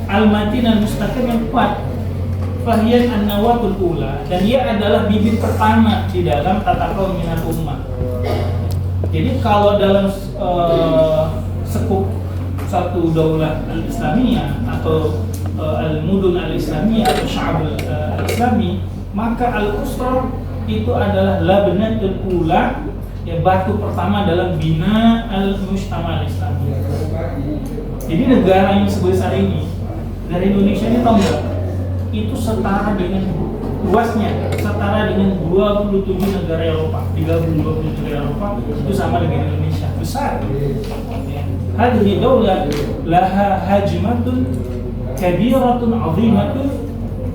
al-matin al-mustaqim yang kuat. Fahiyan an-nawatul ula, dan dia adalah bibit pertama di dalam tata kaum minal ummah. Jadi kalau dalam sekup satu daulah al-islamiyah atau al-mudun al-islamiyah atau sya'ab al-islami, maka al-usra itu adalah labnatul ula, ya, batu pertama dalam bina al-mujtama al-islami. Jadi negara yang sebesar ini, dari Indonesia ini tahu nggak? Itu setara dengan luasnya, setara dengan 27 negara Eropa, 27 negara Eropa itu sama dengan Indonesia, besar. Hadhihi daulah laha hajmatun kabiratun 'azimatun,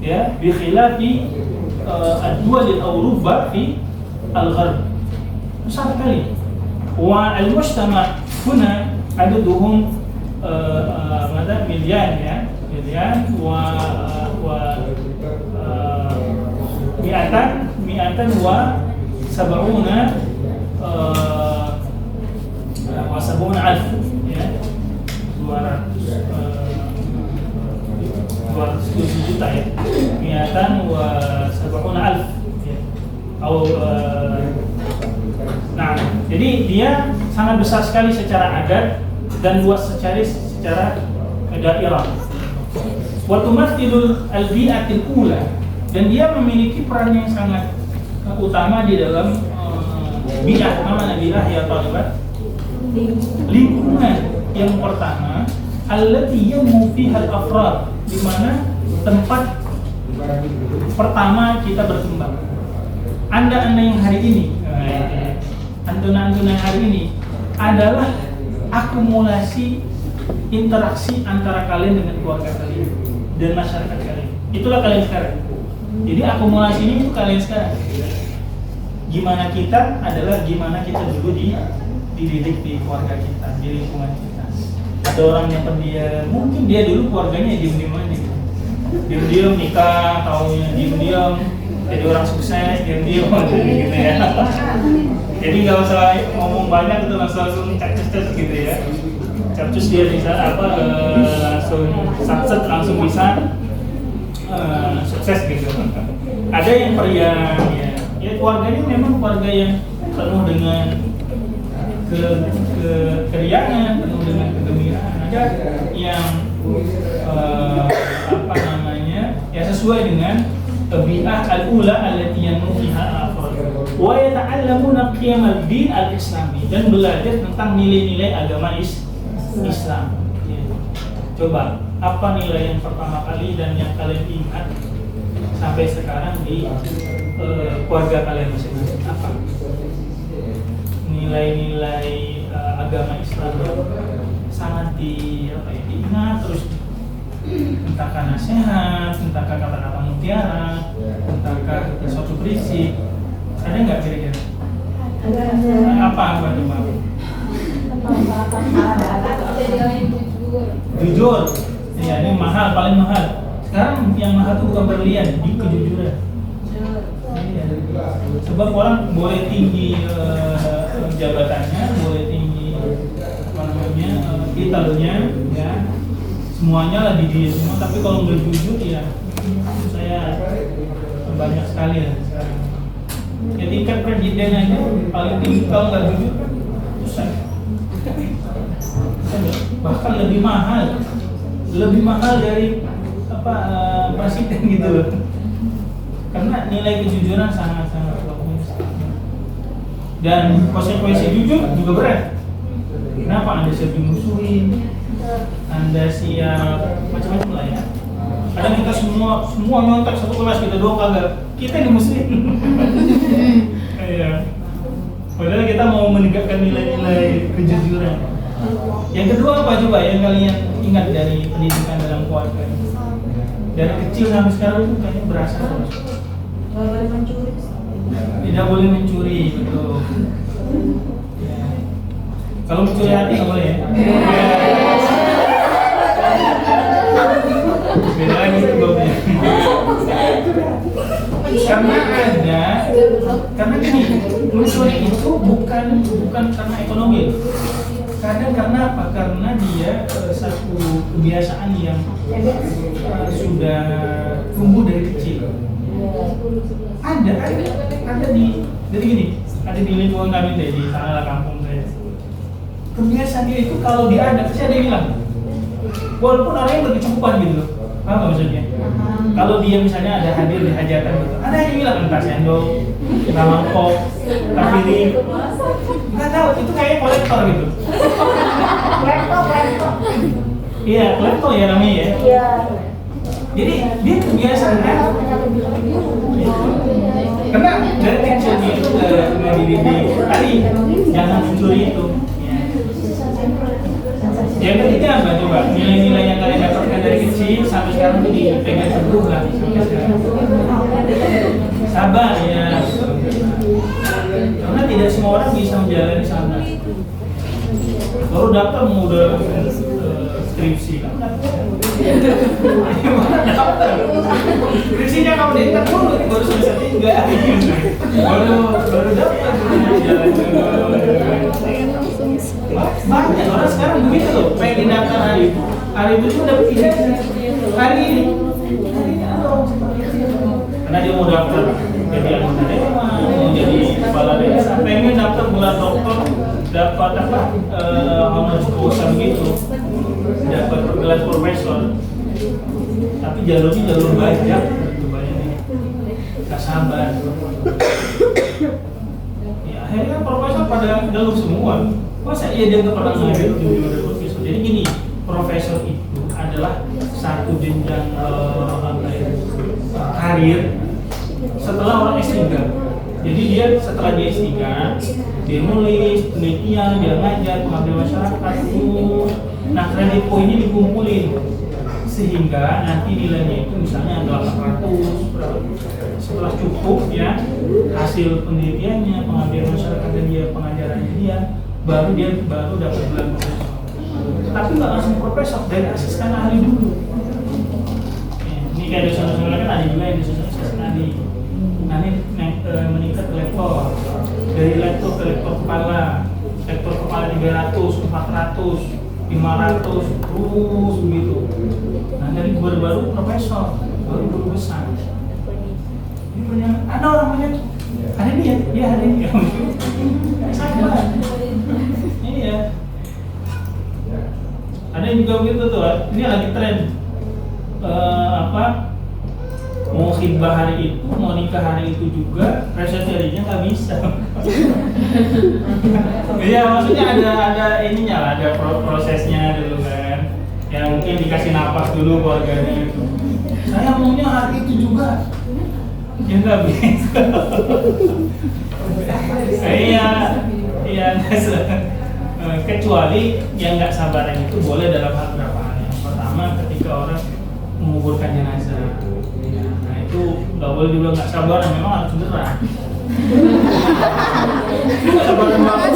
ya, bi khilafi ad-duwal al-Awruba fi al-Gharb. Besar sekali. Wa al-mujtama huna aduduhum milyan, ya, milyan mi'atan wa sab'una alf, ya, 270 juta, ya, mi'atan wa sab'una alf, ya, nah, jadi dia sangat besar sekali secara adat dan luas secara daerah. Wa tumathilul al-bi'atil ula, dan dia memiliki peran yang sangat utama di dalam bi'ah. Mana bi'ah, ya talibat? Lingkungan yang pertama, allati yamu fiha al-afrad, di mana tempat pertama kita berkembang. Anda yang hari ini, Anda yang hari ini adalah akumulasi interaksi antara kalian dengan keluarga kalian dan masyarakat kalian. Itulah kalian sekarang. Jadi akumulasi ini itu kalian sekarang. Gimana kita adalah gimana kita dulu dididik di keluarga kita, di lingkungan kita. Ada orang yang pendiam, mungkin dia dulu keluarganya diam-diam aja gitu. Diam-diam nikah, taunya diam-diam jadi orang sukses, diam-diam gitu ya. Jadi nggak usah ngomong banyak, itu langsung cek-cek gitu ya. Terus dia bisa langsung sukses, langsung bisa sukses gitu. Ada yang periang, ya keluarganya memang keluarga yang penuh dengan keriangan, penuh dengan kegembiraan. Ada yang ya sesuai dengan bi'ah al-ula allati yanmu fiha al-afrad wa yata'allamuna qiyam ad-din al-islami, dan belajar tentang nilai-nilai agama Islam. Ya. Coba, apa nilai yang pertama kali dan yang kalian ingat sampai sekarang di keluarga kalian masing-masing? Apa nilai-nilai agama Islam yang sangat diingat terus? Entahkah nasihat, entahkah kata-kata mutiara, entahkah suatu prinsip? Ada nggak kira-kira? Apa coba? Jujur, ya ini mahal, paling mahal. Sekarang yang mahal itu bukan berlian, di kejujuran. Sebab orang boleh tinggi jabatannya, boleh tinggi titelnya, ya, semuanya lah di dia semua. Tapi kalau nggak jujur, ya saya banyak sekali lah sekarang. Ya tingkat presiden aja paling tinggi, kalau nggak jujur kan susah. Bahkan lebih mahal dari presiden gitu loh. Karena nilai kejujuran sangat-sangat bagus. Dan konsekuensi jujur juga berat. Kenapa? Anda siap dimusuhin, Anda siap macam-macam lah ya. Kadang kita semua nyontek satu kelas, kita doang kagak, kita yang dimusuhin. Iya. Padahal kita mau menegakkan nilai-nilai kejujuran. Yang kedua apa coba yang kalian ingat dari pendidikan dalam keluarga? Dari kecil sampai sekarang itu kayaknya berasa terus. Nggak boleh mencuri. Tidak boleh mencuri, betul. Ya. Kalau mencuri hati nggak boleh ya? Beda lagi itu babnya. Karena gini, mencuri itu bukan karena ekonomi. Kadang karena apa? Karena dia satu kebiasaan yang sudah tumbuh dari kecil. Ada jadi gini, ada di lingkungan kami deh, di sana kampung saya. Kebiasaan dia itu kalau dia ada, pasti ada yang hilang. Walaupun orangnya berkecukupan gitu loh. Paham nggak maksudnya? Kalau dia misalnya ada hadir di hajatan gitu, ada yang hilang, entah sendok, entah mangkok, entah piring. Nggak tahu, itu kayak kolektor gitu. Laptop. Iya, kolektor ya namanya ya. Iya. Jadi dia kebiasaan kan? Karena dari kecil dia itu dididik tadi jangan mencuri itu. Yang ketiga apa coba? Nilai-nilai yang kalian dapatkan dari kecil sampai sekarang itu dipegang teguh lah sampai sekarang. Sabar ya. Karena tidak semua orang bisa menjalani sabar. Baru daftar mau udah skripsi kan? Daftar. Skripsinya kamu daftar dulu baru semester 3. Baru daftar. Banyak orang sekarang begitu loh, pengen daftar hari itu cuma dapat ijazah hari ini ada orang seperti itu karena dia mau daftar jadi anggota dewan, mau jadi kepala desa, pengen daftar gelar doktor, dapat apa honoris causa begitu, dapat gelar profesor, tapi jalurnya jalur banyak, nggak sabar. Ya akhirnya kan profesor pada jalur semua. Masa iya dia nggak pernah ngambil jadi profesor? Jadi gini, profesor itu adalah satu jenjang karir setelah orang S3. Jadi dia setelah dia S3, dia nulis penelitian, dia ngajar, pengabdian masyarakat. Nah kredit poinnya dikumpulin sehingga nanti nilainya itu misalnya 800 setelah cukup ya hasil penelitiannya, pengabdian masyarakat dan dia pengajarannya dia baru dapat gelar profesor. Tapi nggak langsung profesor, dari asisten ahli dulu. Ini kayak dosen-dosen kan ada juga yang dosen ahli. Nanti meningkat ke lektor, dari lektor ke lektor kepala 300, 400, 500, terus begitu. Nah dari baru profesor, baru guru besar. Ini banyak, ada orang banyak. Hari ini ya, iya hari ini. Sama. Iya. Ada yang juga begitu tuh. Ini lagi tren mau khidbah hari itu, mau nikah hari itu juga, resepsinya nggak bisa. Iya, maksudnya ada ininya lah, ada prosesnya dulu kan. Ya mungkin dikasih napas dulu keluarganya itu. Saya maunya hari itu juga. Ya nggak bisa. Iya, kecuali yang nggak sabaran itu boleh dalam hal berapa hal. Yang pertama ketika orang menguburkan jenazah, nah itu nggak boleh dibilang nggak sabaran, memang harus segera. Nggak sabaran banget.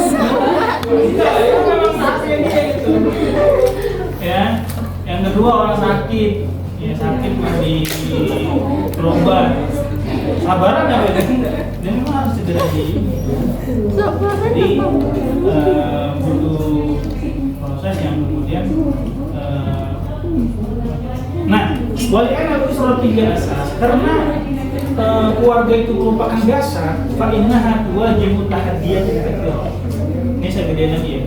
Enggak, ya memang saatnya dia gitu. Ya, yang kedua orang sakit, ya sakit masih berobat. Sabaran ya beda, dan memang harus segera jadi butuh proses yang kemudian nah wali'ana itu surat 3 asas karena keluarga itu merupakan dasar fa'innaha wajib tahadiyat katsirah. Ini saya gedein lagi ya,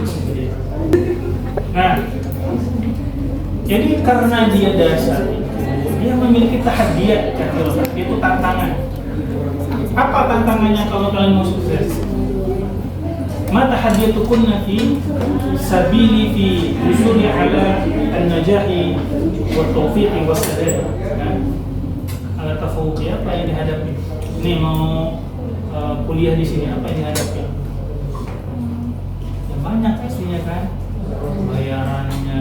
cukup gede. Nah jadi karena dia dasar dia memiliki tahadiyat katsirah, itu tantangan. Apa tantangannya kalau kalian mau sukses? Ma tahadiyatukunna fi sabili fi husuli ala an-najahi wa taufiqi wa sadad. Ala tafawuqi apa yang dihadapi? Ini mau kuliah di sini apa yang dihadapi? Ya banyak pastinya kan. Bayarannya,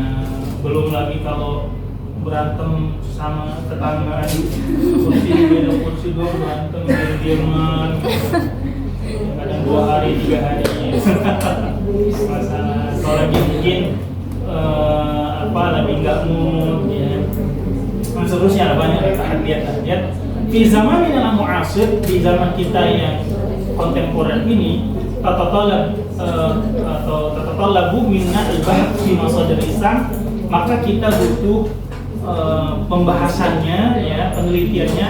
belum lagi kalau berantem sama tetangga kursi beda kursi dua berantem diam-diaman kadang 2 hari 3 hari masalah kalau lagi mungkin lagi nggak mood ya seterusnya banyak tahadiyat di zaman yang mu'asir, di zaman kita yang kontemporer ini tatatalan atau tatalabu minna al-bahth fi masadir Islam, maka kita butuh pembahasannya, ya, penelitiannya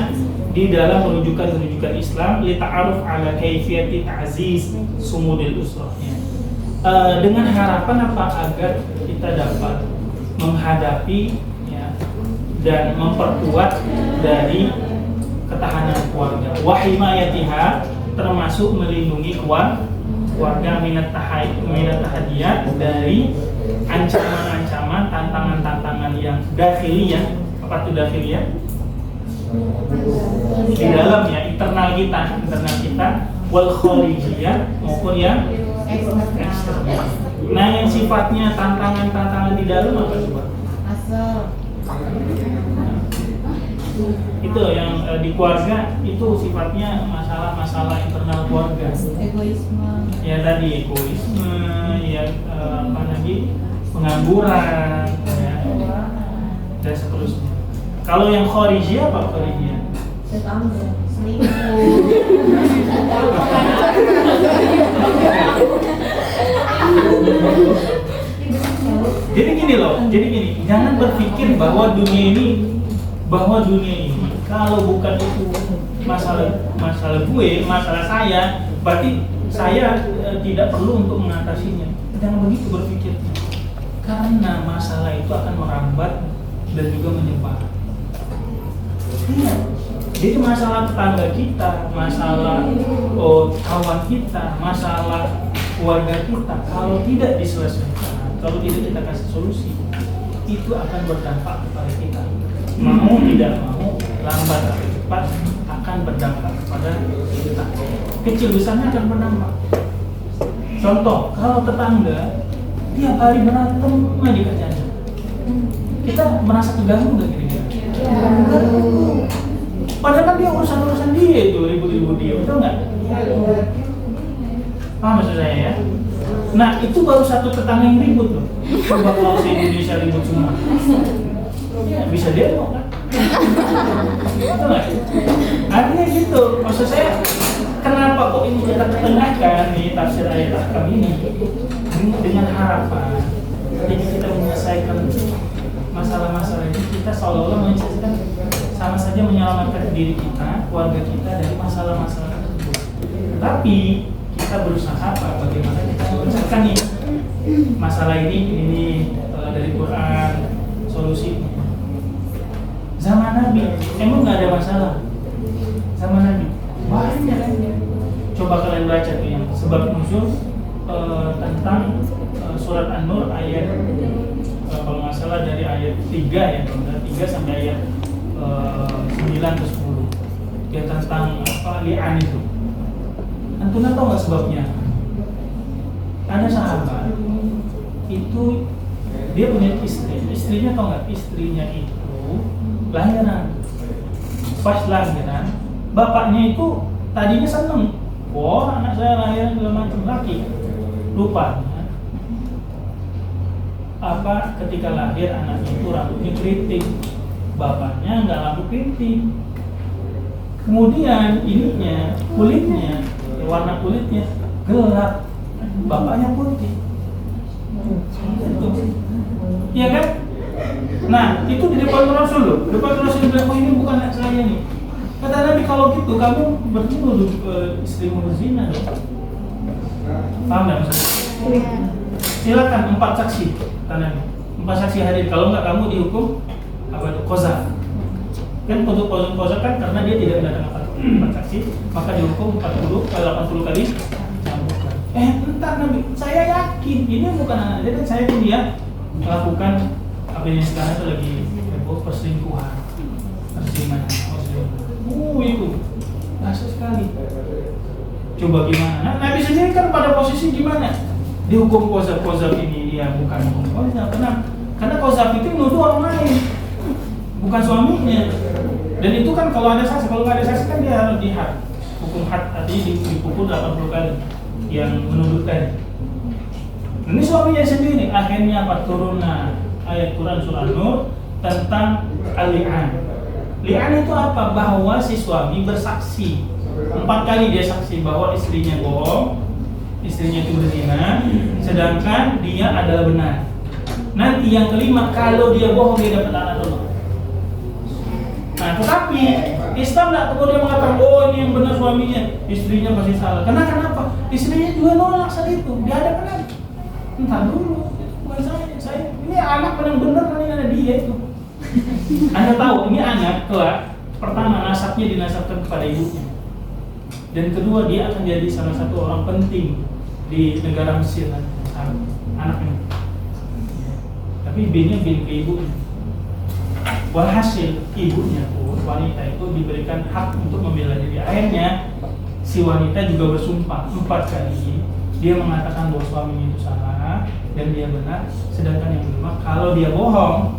di dalam rujukan Islam li ta'aruf ala kaifiyati ta'ziz sumudil usrah, ya. Dengan harapan apa? Agar kita dapat menghadapi, ya, dan memperkuat dari ketahanan keluarga, wa himayatiha, termasuk melindungi keluarga minat tahadiyat, dari ancaman-ancaman, tantangan-tantangan yang dakhiliyah. Apa itu dakhiliyah? Di dalam, ya, internal kita, wal kharijiyah, maupun yang eksternal. Nah, yang sifatnya tantangan di dalam apa coba? Asal. Itu yang di keluarga itu sifatnya masalah internal keluarga. Egoisme. Ya tadi egoisme, ya apa lagi, pengangguran, ya, dan seterusnya. Kalau yang kharijiyah apa kharijiyah? Tetangga. Selingkuh. Jadi gini, jangan berpikir bahwa dunia ini kalau bukan itu masalah gue, masalah saya, berarti saya tidak perlu untuk mengatasinya. Jangan begitu berpikirnya, karena masalah itu akan merambat dan juga menyebar. Jadi masalah tetangga kita, masalah kawan kita, masalah keluarga kita, kalau tidak diselesaikan, kalau tidak kita kasih solusi, itu akan berdampak kepada kita. Mau tidak mau, lambat atau cepat akan berdampak kepada kita. Kecil besarnya akan berdampak. Contoh, kalau tetangga tiap hari berantem aja kerjanya, kita merasa terganggu nggak kira-kira? Padahal kan dia urusan dia itu, ribut-ribut dia, betul nggak? Paham maksud saya, ya? Nah, itu baru satu tetangga yang ribut loh. Coba kalau se-Indonesia ribut semua, ya, bisa demo kan? Betul nggak? Artinya gitu, maksud saya, kenapa kok ini kita ketengahkan nih tafsir ayat ahkam ini dengan harapan ketika kita menyelesaikan masalah-masalah ini, kita seolah-olah menyelesaikan, sama saja menyelamatkan diri kita, keluarga kita dari masalah-masalah tersebut. Tapi kita berusaha bagaimana kita menyelesaikan nih masalah ini dari Quran, solusi. Zaman Nabi emang nggak ada masalah. Zaman Nabi banyak. Coba kalian baca tuh yang sebab nuzul tentang surat An-Nur ayat kalau nggak salah dari ayat 3 ya, dari 3 sampai ayat 9 ke 10. Ya tentang apa li'an itu. Antum tahu nggak sebabnya? Ada sahabat itu dia punya istrinya tahu nggak? Istrinya itu lahiran. Pas lahiran, bapaknya itu tadinya seneng, wah anak saya lahiran segala macam, laki. Rupanya apa ketika lahir anaknya itu rambutnya keriting, bapaknya nggak rambut keriting. Kemudian ininya kulitnya, warna kulitnya gelap, bapaknya putih. Iya kan? Nah, itu di depan Rasul loh. Depan Rasul bilang, oh ini bukan anak saya nih. Kata Nabi, kalau gitu kamu bertemu istrimu berzina loh. Paham nggak maksudnya? Silakan 4 saksi, kata Nabi. 4 saksi hadir. Kalau nggak kamu dihukum apa itu? Qazaf. Kan untuk qazaf kan karena dia tidak mendatangkan 4 saksi, maka dihukum 80 kali cambukan. Entar Nabi, saya yakin ini bukan anak dia, dan saya pun dia melakukan apa yang sekarang itu lagi perselingkuhan, perzinahan. Itu dahsyat sekali. Coba gimana? Nah, Nabi sendiri kan pada posisi gimana? Dihukum qazaf ini dia bukan hukum qazaf. Karena qazaf itu menuduh orang lain, bukan suaminya. Dan itu kan kalau ada saksi, kalau nggak ada saksi kan dia harus dihad, hukum had, artinya dipukul 80 kali yang menuduh tadi. Ini suaminya sendiri. Akhirnya apa? Turunlah ayat Quran surah Nur tentang al-li'an. Li'an itu apa? Bahwa si suami bersaksi 4 kali, dia saksi bahwa istrinya bohong, istrinya itu berzina, sedangkan dia adalah benar. Nanti yang kelima, kalau dia bohong dia dapat laknat Allah. Nah, tetapi Islam tidak kemudian mengatakan, oh ini yang benar suaminya, istrinya pasti salah. Karena kenapa? Istrinya juga nolak saat itu, di hadapan Nabi. Entah dulu, bukan saya ini anak benar-benar kan ini ada dia itu. Anda tahu, ini anak kelak pertama nasabnya dinasabkan kepada ibunya, dan kedua dia akan jadi salah satu orang penting di negara Mesir anaknya. Tapi B-nya bin ke ibunya. Walhasil ibunya pun wanita itu diberikan hak untuk membela diri. Akhirnya si wanita juga bersumpah 4 kali. Dia mengatakan bahwa suaminya itu salah dan dia benar. Sedangkan yang kedua, kalau dia bohong,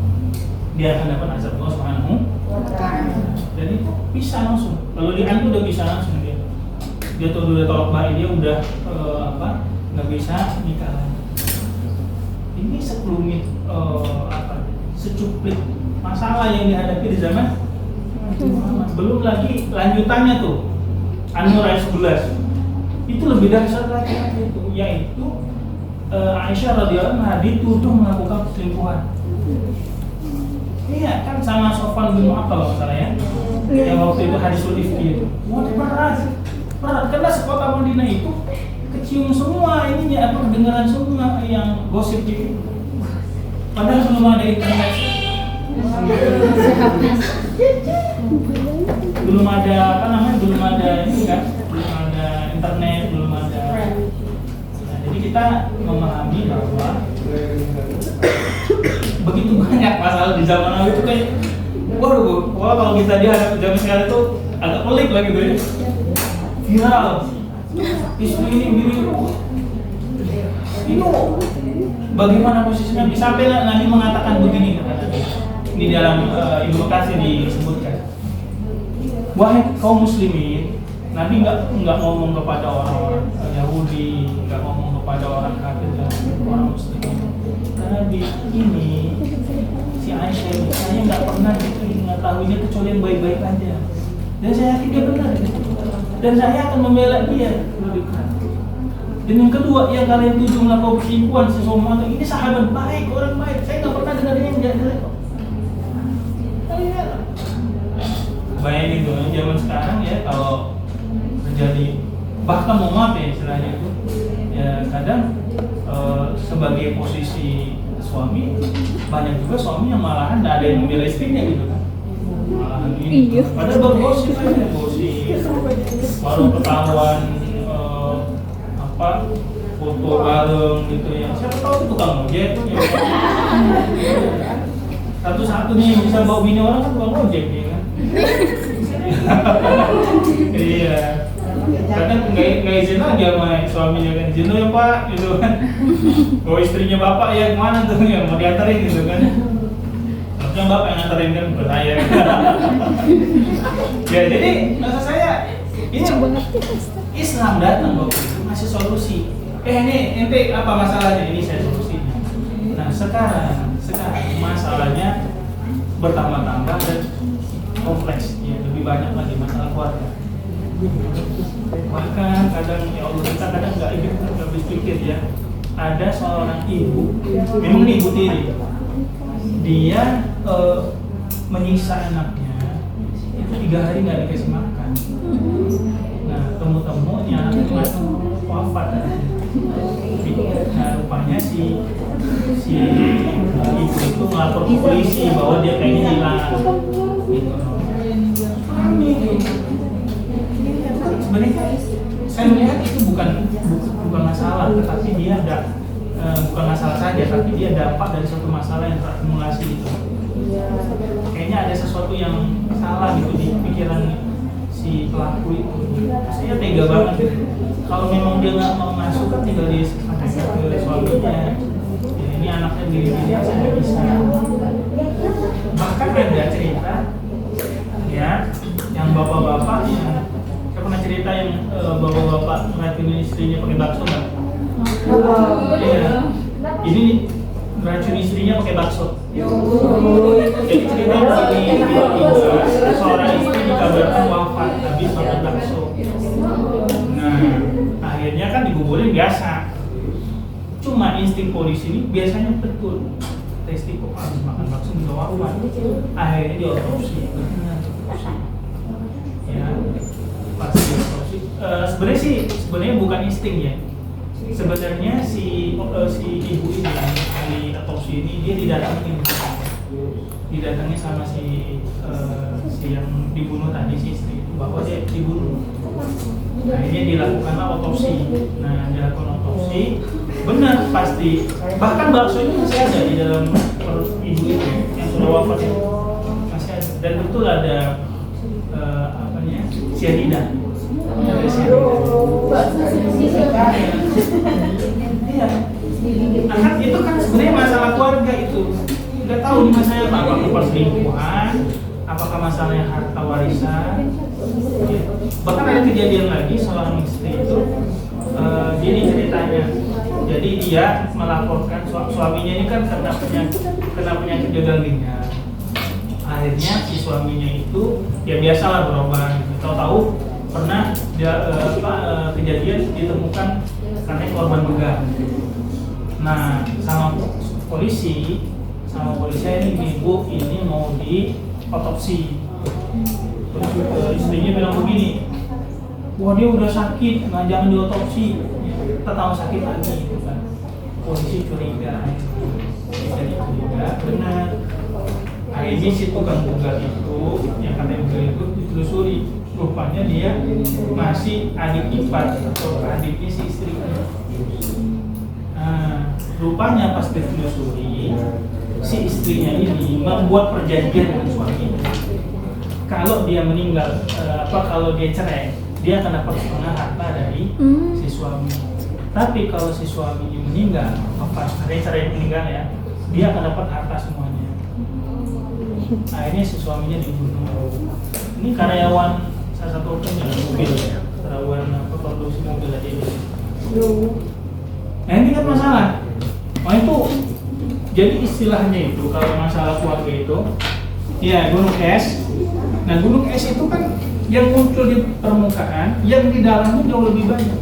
dia akan dapat azab Allah Subhanahu wa Ta'ala. Dan itu bisa langsung. Kalau dia itu udah bisa langsung dia. Dia tuh udah tolak bayi, dia udah nggak bisa nikah lagi. Ini sekelumit secuplik masalah yang dihadapi di zaman Muhammad. Belum lagi lanjutannya tuh An-Nur ayat 11. Itu lebih dahsyat lagi itu, yaitu Aisyah radhiyallahu anha dituduh melakukan perselingkuhan. Iya kan, sama Sofwan bin Mu'attal kalau salah ya. Yang waktu itu hadisul ifki itu. Wah, berat. Karena sekota Madinah itu kecium semua ininya, kedengaran semua yang gosip itu. Padahal belum ada internet. Belum ada belum ada ini kan, belum ada internet, belum ada. Nah, jadi kita memahami bahwa begitu banyak masalah di zaman lalu itu kayak waduh, kalau kita dihadapi zaman sekarang itu agak pelik lagi gitu ya. Viral, istri ini itu bagaimana posisinya? Sampai Nabi mengatakan begini, di dalam Ibnu Katsir disebutkan, wahai kaum muslimin. Nabi nggak ngomong kepada orang-orang Yahudi, nggak ngomong kepada orang kafir dan orang muslim. Nabi ini si Aisyah ini, saya nggak pernah mengetahuinya kecuali yang baik-baik aja, dan saya yakin dia benar, dan saya akan membela dia. Dan yang kedua, yang kalian tujuh melakukan perselingkuhan si Somata ini sahabat baik, orang baik, saya nggak pernah dengar dia yang jelek. Bayangin tuh zaman sekarang ya, kalau terjadi bahkan mau maaf ya istilahnya itu ya, kadang sebagai posisi suami, banyak juga suami yang malahan nggak ada yang membela istrinya gitu kan, malahan ini padahal baru gosip aja, baru ketahuan foto bareng gitu ya, siapa tahu itu tukang ojek ya. Satu-satunya yang bisa bawa bini orang kan tukang ojek ya kan. Iya, kadang nggak izin lagi sama suaminya kan, izin ya pak gitu kan. Bawa istrinya bapak ya kemana tuh ya, mau diantarin gitu kan. Harusnya bapak yang nganterin kan, bukan saya. Ya jadi maksud saya ini Islam datang waktu itu ngasih solusi. Ini ente apa masalahnya, ini saya solusinya. Nah sekarang masalahnya bertambah-tambah dan kompleks ya, lebih banyak lagi masalah keluarga. Bahkan kadang ya Allah, kita kadang nggak habis pikir ya, ada seorang ibu, memang ini ibu tiri, dia menyiksa anaknya itu 3 hari nggak dikasih makan. Nah temu-temunya anaknya wafat. Nah rupanya si ibu itu ngelapor ke polisi bahwa dia kayaknya hilang gitu. Sebenarnya saya melihat itu bukan masalah, tetapi dia bukan masalah saja, tapi dia dampak dari suatu masalah yang terakumulasi itu. Kayaknya ada sesuatu yang salah gitu di pikiran si pelaku itu. Saya tega banget gitu. Kalau memang dia nggak mau masuk kan tinggal disampaikan ke suaminya. Ya, ini anaknya gini-gini, saya nggak bisa. Bahkan ada cerita ya, yang bapak-bapak yang saya pernah cerita yang bapak-bapak ngeracunin istrinya pakai bakso nggak? Iya. Ini meracun istrinya pakai bakso. Jadi cerita tiba-tiba seorang istri dikabarkan wafat habis makan bakso. Nah, akhirnya kan dikuburin mungkin biasa. Cuma insting polisi ini biasanya betul. Tes kok habis makan bakso minta apa? Akhirnya diotopsi. Ya, pasti diotopsi. Sebenarnya bukan insting ya. Sebenarnya si ibu ini ahli otopsi ini dia didatangi sama si yang dibunuh tadi, si istri itu, bahwa dia dibunuh. Akhirnya dilakukanlah otopsi. Nah, dilakukan otopsi, benar pasti. Bahkan bakso ini masih ada di dalam perut ibu itu yang sudah wafat itu, masih ada. Dan betul ada cyanida. Ada cyanida. Iya. Nah, kan itu kan sebenarnya masalah keluarga itu. Nggak tahu di masanya apa, apakah perselingkuhan, apakah masalahnya harta warisan. Ya. Bahkan ada kejadian lagi seorang istri itu, gini ceritanya. Jadi dia melaporkan suaminya ini kan kena penyakit gagal ginjal. Akhirnya si suaminya itu ya biasalah berobat. Tahu-tahu pernah kejadian ditemukan karena korban begal. Nah, sama polisi ini ibu ini mau diotopsi. Terus istrinya bilang begini, wah dia udah sakit, nggak, jangan diotopsi, kita tahu sakit lagi gitu kan. Polisi curiga, jadi curiga benar. Akhirnya si tukang begal itu, yang katanya begal itu ditelusuri, rupanya dia masih adik ipar atau adiknya si istrinya. Nah, rupanya pas ditelusuri, si istrinya ini membuat perjanjian dengan suaminya. Kalau dia meninggal, kalau dia cerai, dia akan dapat setengah harta dari si suami. Tapi kalau si suaminya meninggal, cerai meninggal ya, dia akan dapat harta semuanya. Akhirnya si suaminya dibunuh. Ini karyawan salah satu penyedia mobil, karyawan produksi mobil aja ini. Nah ini kan masalah. Nah itu jadi istilahnya itu kalau masalah keluarga itu, ya gunung es. Nah gunung es itu kan yang muncul di permukaan, yang di dalamnya jauh lebih banyak.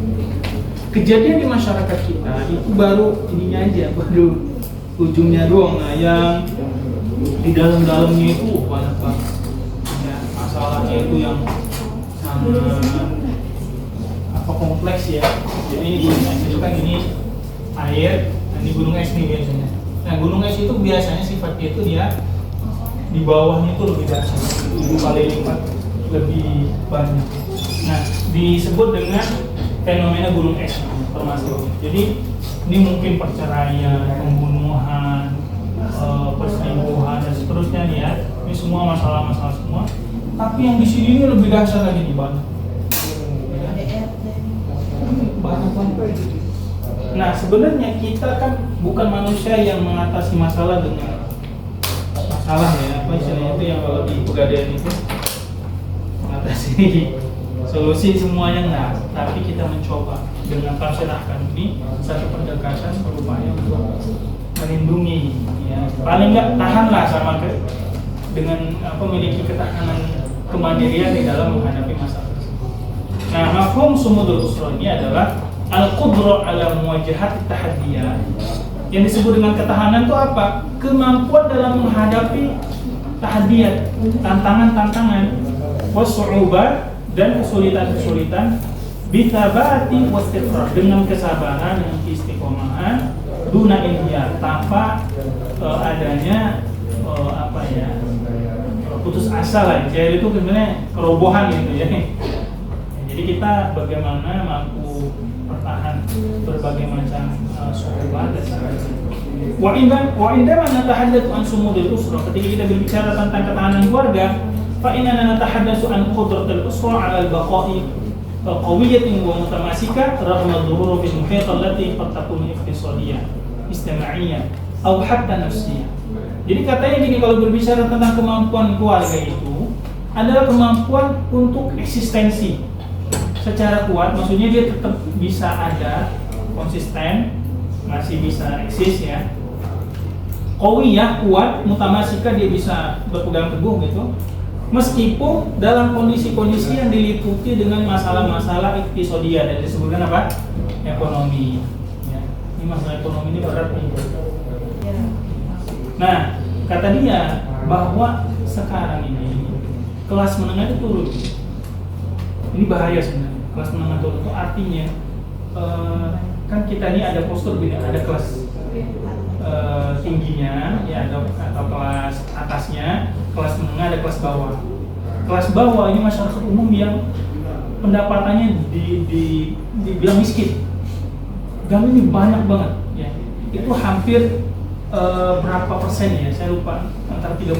Kejadian di masyarakat kita itu baru ininya aja, baru ujungnya doang. Nah yang di dalamnya itu banyak banget. Ya, masalahnya itu yang sangat kompleks ya. Jadi ini gunung es itu kan ini air, dan ini gunung es nih biasanya. Nah gunung es itu biasanya sifatnya itu dia di bawahnya itu lebih dahsyat, 7 kali lipat lebih banyak. Nah disebut dengan fenomena gunung es termasuk. Jadi ini mungkin perceraian, pembunuhan, perselingkuhan dan seterusnya nih ya. Ini semua masalah-masalah semua. Tapi yang di sini ini lebih dahsyat lagi nih banyak. Banyak banget. Nah sebenarnya kita kan bukan manusia yang mengatasi masalah dengan masalah ya, apa istilahnya itu yang kalau di pegadaian itu mengatasi solusi semuanya enggak, tapi kita mencoba dengan tafsir ahkam ini satu pendekatan berupaya untuk melindungi ya, paling enggak tahanlah sama dengan memiliki ketahanan kemandirian di dalam menghadapi masalah tersebut. Nah, mafhum sumudul usra ini adalah al-qudrah ala muwajahat tahaddiyat. Yang disebut dengan ketahanan itu apa? Kemampuan dalam menghadapi tahaddiyat, tantangan-tantangan, wasu'ubah dan kesulitan-kesulitan, bithabati wastiqrar, dengan kesabaran dan istiqomahan, duna inhiyar, tanpa adanya putus asa lah. Jadi itu sebenarnya kerobohan gitu ya. Jadi kita bagaimana mampu bertahan berbagai macam su'ubah dan sebagainya. Wa indama natahaddatsu an sumudil usra, ketika kita berbicara tentang ketahanan keluarga, fa inna natahaddatsu an qudratil usra 'ala al-baqa'i qawiyyatin wa mutamassika raghma ad-durur fil muhit allati qad takunu iqtisadiyah, istima'iyah atau hatta nafsiyah. Jadi katanya gini, kalau berbicara tentang kemampuan keluarga itu adalah kemampuan untuk eksistensi secara kuat, maksudnya dia tetap bisa ada, konsisten, masih bisa eksis ya. Qawiyah, kuat, mutamasika, dia bisa berpegang teguh gitu. Meskipun dalam kondisi-kondisi yang diliputi dengan masalah-masalah episodia dan disebutkan apa? Ekonomi. Ya. Ini masalah ekonomi ini berat nih. Nah, kata dia bahwa sekarang ini kelas menengah itu turun. Ini bahaya sebenarnya. Kelas menengah turun itu artinya kan kita ini ada postur beda, ada kelas tingginya, ya atau kelas atasnya, kelas menengah, ada kelas bawah. Kelas bawah ini masyarakat umum yang pendapatannya dibilang miskin. Dan ini banyak banget, ya. Itu hampir berapa persen ya? Saya lupa, antara 30%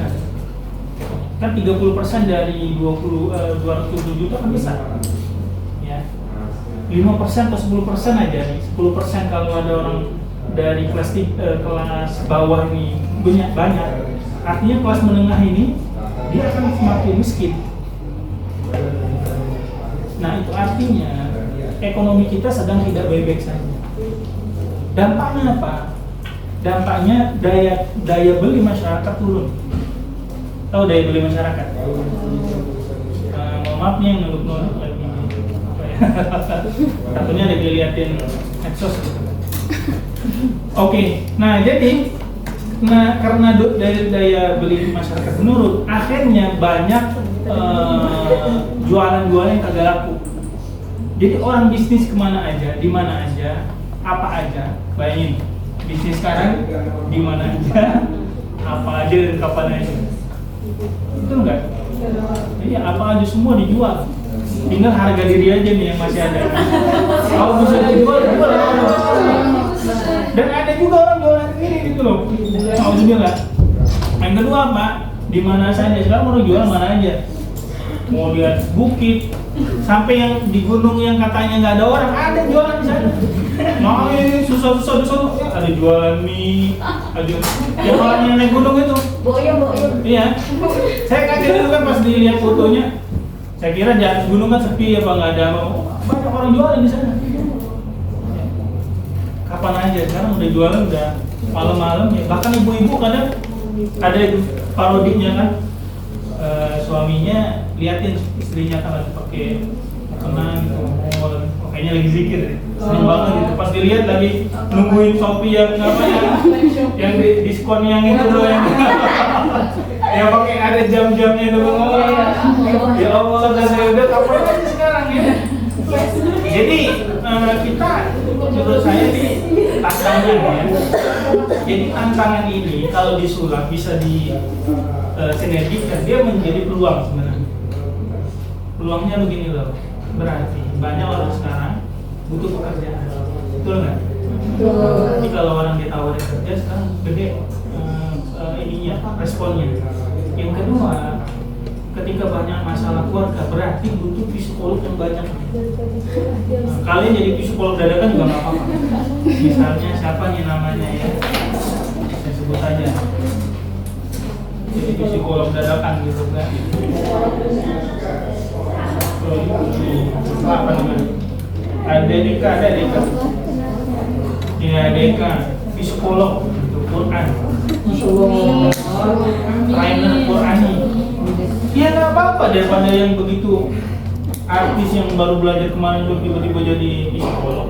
ada. Kan 30% dari 220 juta kan besar. Ya. 5% atau 10% aja nih. 10% kalau ada orang dari kelas bawah ini banyak. Artinya kelas menengah ini dia akan semakin miskin. Nah, itu artinya ekonomi kita sedang tidak baik-baik saja. Dampaknya apa? Dampaknya daya beli masyarakat turun. Tahu daya beli masyarakat? Mohon maaf nih yang nunduk-nunduk lagi. Takutnya lagi liatin medsos gitu. Oke, nah jadi karena daya beli masyarakat menurun, akhirnya banyak jualan-jualan yang kagak laku. Jadi orang bisnis kemana aja, di mana aja, apa aja, bayangin bisnis sekarang di mana aja, apa aja dan kapan aja. Itu enggak? Iya, apa aja semua dijual. Tinggal harga diri aja nih yang masih ada. Kalau bisa dijual. Dan ada juga orang jualan ini gitu loh. Alhamdulillah. Yang kedua apa? Di mana saja sekarang orang jual mana aja. Mau lihat bukit, sampai yang di gunung yang katanya nggak ada orang, ada jualan di sana. Nah, susah ada jualan mie, ada yang orang yang naik gunung itu. Boyong. Iya. Saya kaget dulu kan pas dilihat fotonya. Saya kira di atas gunung kan sepi apa nggak ada, banyak orang jualan di sana. Kapan aja, sekarang udah jualan udah malam-malam ya. Bahkan ibu-ibu kadang ada parodinya kan, suaminya liatin istrinya kan lagi pakai makanan gitu, kayaknya lagi zikir ya. Seneng banget gitu, pas dilihat lagi nungguin Shopee yang apa yang diskon yang itu loh yang ya pakai ada jam-jamnya dulu. Ya Allah, saya udah kapan aja sekarang ya. Jadi kita menurut saya ini tantangan ya. Jadi tantangan ini kalau disulap bisa di sinergikan, dia menjadi peluang sebenarnya. Peluangnya begini loh, berarti banyak orang sekarang butuh pekerjaan, betul nggak? Jadi kalau orang ditawarin kerja sekarang gede responnya. Yang kedua, ketika banyak masalah keluarga berarti butuh psikolog yang banyak. Nah, kalian jadi psikolog dadakan juga nggak apa-apa. Misalnya siapa nih namanya ya, saya sebut aja. Jadi psikolog dadakan gitu kan. Apa namanya? Ada Deka. Ya Deka, psikolog gitu, Quran. Trainer Qurani. Ya nggak apa-apa daripada yang begitu artis yang baru belajar kemarin tiba-tiba jadi psikolog.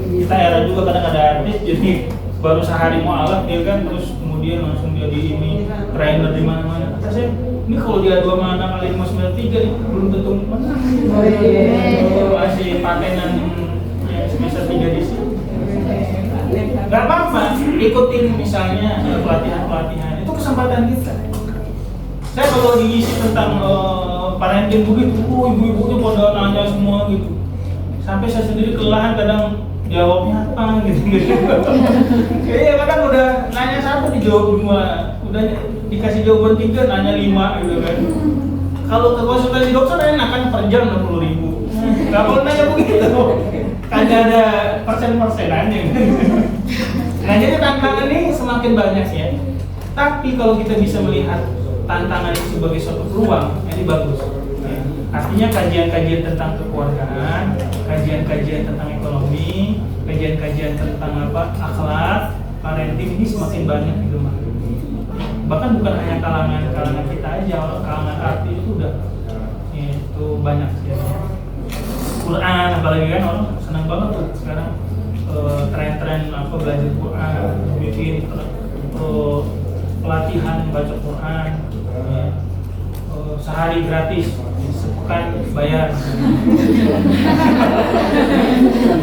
Kita era juga kadang ada artis jadi baru sehari mualaf dia kan, terus kemudian langsung jadi ini trainer di mana-mana. Kata saya, ini kalau dia 2 mana kali 593 ini belum tentu menang. Masih patenan yang semester 3 di sini. Gak apa-apa, ikutin misalnya pelatihan-pelatihan, itu kesempatan kita. Saya kalau diisi tentang parenting begitu, ibu-ibunya pada nanya semua gitu. Sampai saya sendiri kelelahan kadang jawabnya apa gitu. Iya kadang udah nanya 1 dijawab 2, udah dikasih jawaban 3 nanya 5 gitu kan. Kalau ke konsultasi dokter enak kan per jam 60.000. Gak boleh nanya begitu. Kagak ada persen-persenannya. Nah jadi tantangan ini semakin banyak ya. Tapi kalau kita bisa melihat tantangan ini sebagai suatu peluang, ini bagus. Ya. Artinya kajian-kajian tentang kekeluargaan, kajian-kajian tentang ekonomi, kajian-kajian tentang akhlak, parenting ini semakin banyak digemari. Bahkan bukan hanya kalangan kita aja, kalangan banyak ya. Quran apalagi kan orang senang banget tuh sekarang tren-tren apa belajar Quran, bikin pelatihan baca Quran ya. Sehari gratis, sepekan bayar.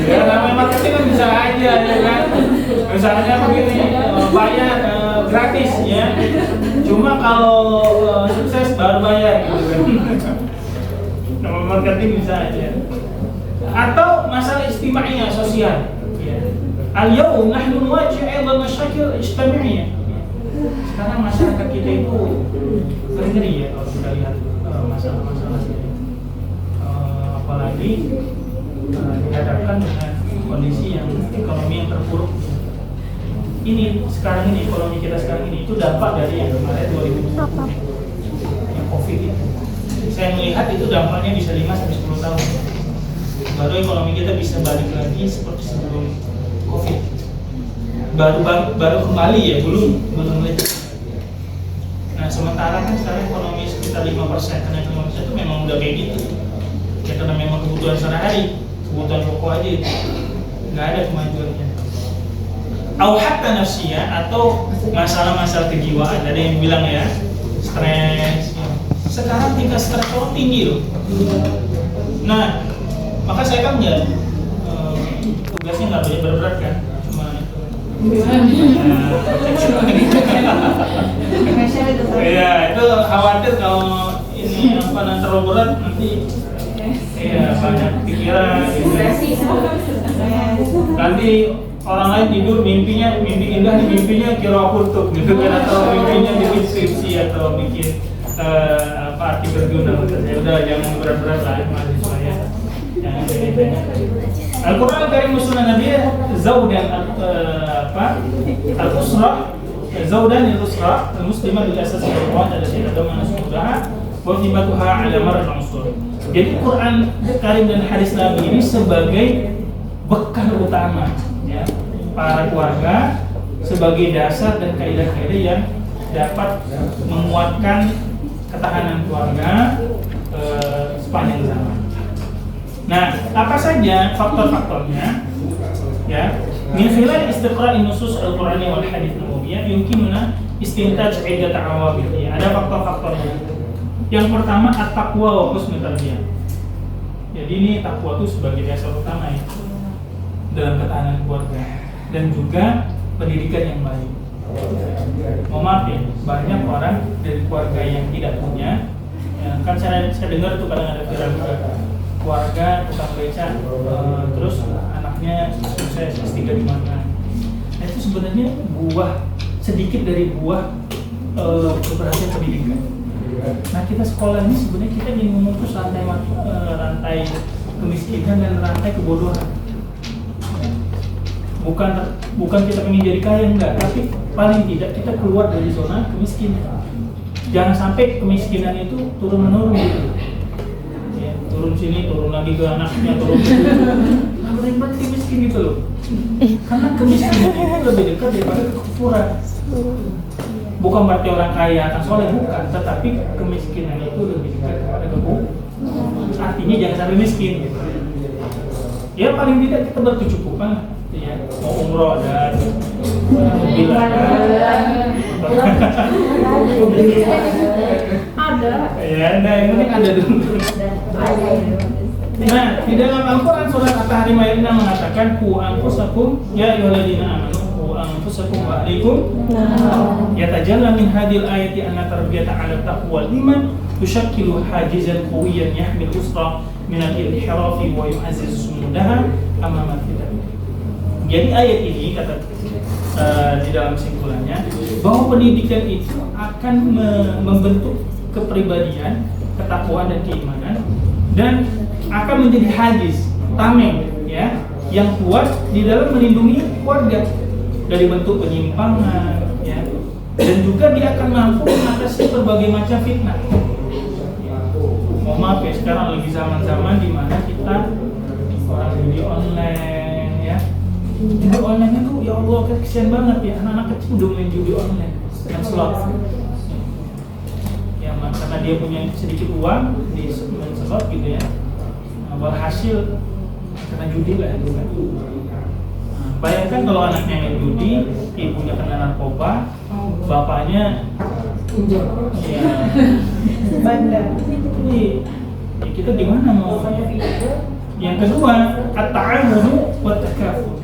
Ya namanya marketing kan bisa aja ya kan. Misalnya begini, bayar gratis ya. Cuma kalau sukses baru bayar gitu kan. Nama marketing bisa aja. Atau masalah istimewa sosial ya. Al-yawm nahnu nuwajih aidan masyakil ijtimaiyyah. Sekarang masyarakat kita itu ngeri ya kalau kita lihat masalah-masalah apalagi dihadapkan dengan kondisi yang ekonomi yang terpuruk. Ini sekarang ini ekonomi kita sekarang ini itu dampak dari yang kemarin 2020 yang COVID itu. Saya melihat itu dampaknya bisa 5-10 tahun. Baru ekonomi kita bisa balik lagi seperti sebelum COVID. Baru kembali ya, belum lebih. Nah sementara kan sekarang ekonomi sekitar 5%, karena 5% itu memang udah kayak gitu. Ya karena memang kebutuhan sehari-hari, kebutuhan pokok aja itu, nggak ada kemajuannya. Au hatta nafsiyah atau masalah-masalah kejiwaan. Ada yang bilang ya, stres. Ya. Sekarang tingkat stres orang tinggi loh. Nah, maka saya kan ya tugasnya nggak boleh berat kan. Iya, itu khawatir kalau ini apa nanti terlalu berat nanti iya banyak pikiran gitu. Nanti orang lain tidur mimpi indah nih mimpinya kira kutub gitu kan, atau mimpinya bikin skripsi atau bikin apa artikel jurnal gitu. Ya udah jangan berat-berat lah mahasiswa ya. Jangan begitu. Al-Quran Al-Karim Sunnah Nabi Zaudan Al-Usrah Zaudan Al-Usrah Al-Muslimah Al-Asas Al-Quran Al-Asas Al-Agama Al-Sudah Wahibatuha Al-Amar Al-Ansur. Jadi Quran Karim dan hadis Nabi ini sebagai bekal utama ya, para keluarga, sebagai dasar dan kaidah-kaidah yang dapat menguatkan ketahanan keluarga sepanjang zaman. Nah, apa saja faktor-faktornya? Ya, min khilal istiqra'in nusus al-Qur'ani wal hadits nabawiyyah yumkinuna istintaj 'iddat 'awamil. Ya, ada faktor-faktornya. Yang pertama at-taqwa wa husnul tarbiyah. Jadi ini takwa itu sebagai dasar utama ya dalam ketahanan keluarga dan juga pendidikan yang baik. Mohon maaf ya, banyak orang dari keluarga yang tidak punya. Ya, kan saya dengar tuh kadang ada viral keluarga tukang beca, terus anaknya sukses S3 di mana. Nah, itu sebenarnya sedikit dari buah keberhasilan pendidikan. Nah kita sekolah ini sebenarnya kita ingin memutus rantai kemiskinan dan rantai kebodohan. Bukan kita ingin jadi kaya enggak, tapi paling tidak kita keluar dari zona kemiskinan. Jangan sampai kemiskinan itu turun menurun gitu. Turun sini, turun lagi ke anaknya, turun ke nah, berarti miskin gitu loh. Karena kemiskinan itu lebih dekat daripada kekufuran. Bukan berarti orang kaya akan soleh, bukan. Tetapi kemiskinan itu lebih dekat kepada kekufuran. Artinya jangan sampai miskin gitu. Ya paling tidak kita berkecukupan ya. Mau umroh ada, mobil ada. Ya, nah yang penting ada dulu. Nah, di dalam Al-Quran surat At-Tahrim ayat 6 mengatakan ku anfusakum ya ayyuhalladzina amanu ku anfusakum wa ahlikum yatajalla min hadhil ayati anna tarbiyata 'ala taqwa wal iman tushakkilu hajizan qawiyyan yahmil usra min al-inhirafi wa yu'azzizu sumudaha amama al-fitan. Jadi ayat ini kata di dalam kesimpulannya bahwa pendidikan itu akan membentuk kepribadian, ketakwaan dan keimanan, dan akan menjadi hajiz, tameng ya, yang kuat di dalam melindungi keluarga dari bentuk penyimpangan ya, dan juga dia akan mampu mengatasi berbagai macam fitnah. Mohon maaf ya, sekarang lagi zaman-zaman di mana kita orang judi online ya. Judi online itu ya Allah kesian banget ya, anak-anak kecil udah main judi online dan slot. Karena dia punya sedikit uang di sebab gitu ya. Berhasil kena judi lah itu kan. Bayangkan kalau anaknya main judi, ibunya kena narkoba, bapaknya ya Bandar. jadi ya kita gimana mau ya? Yang kedua, at-ta'awunu wa takaful.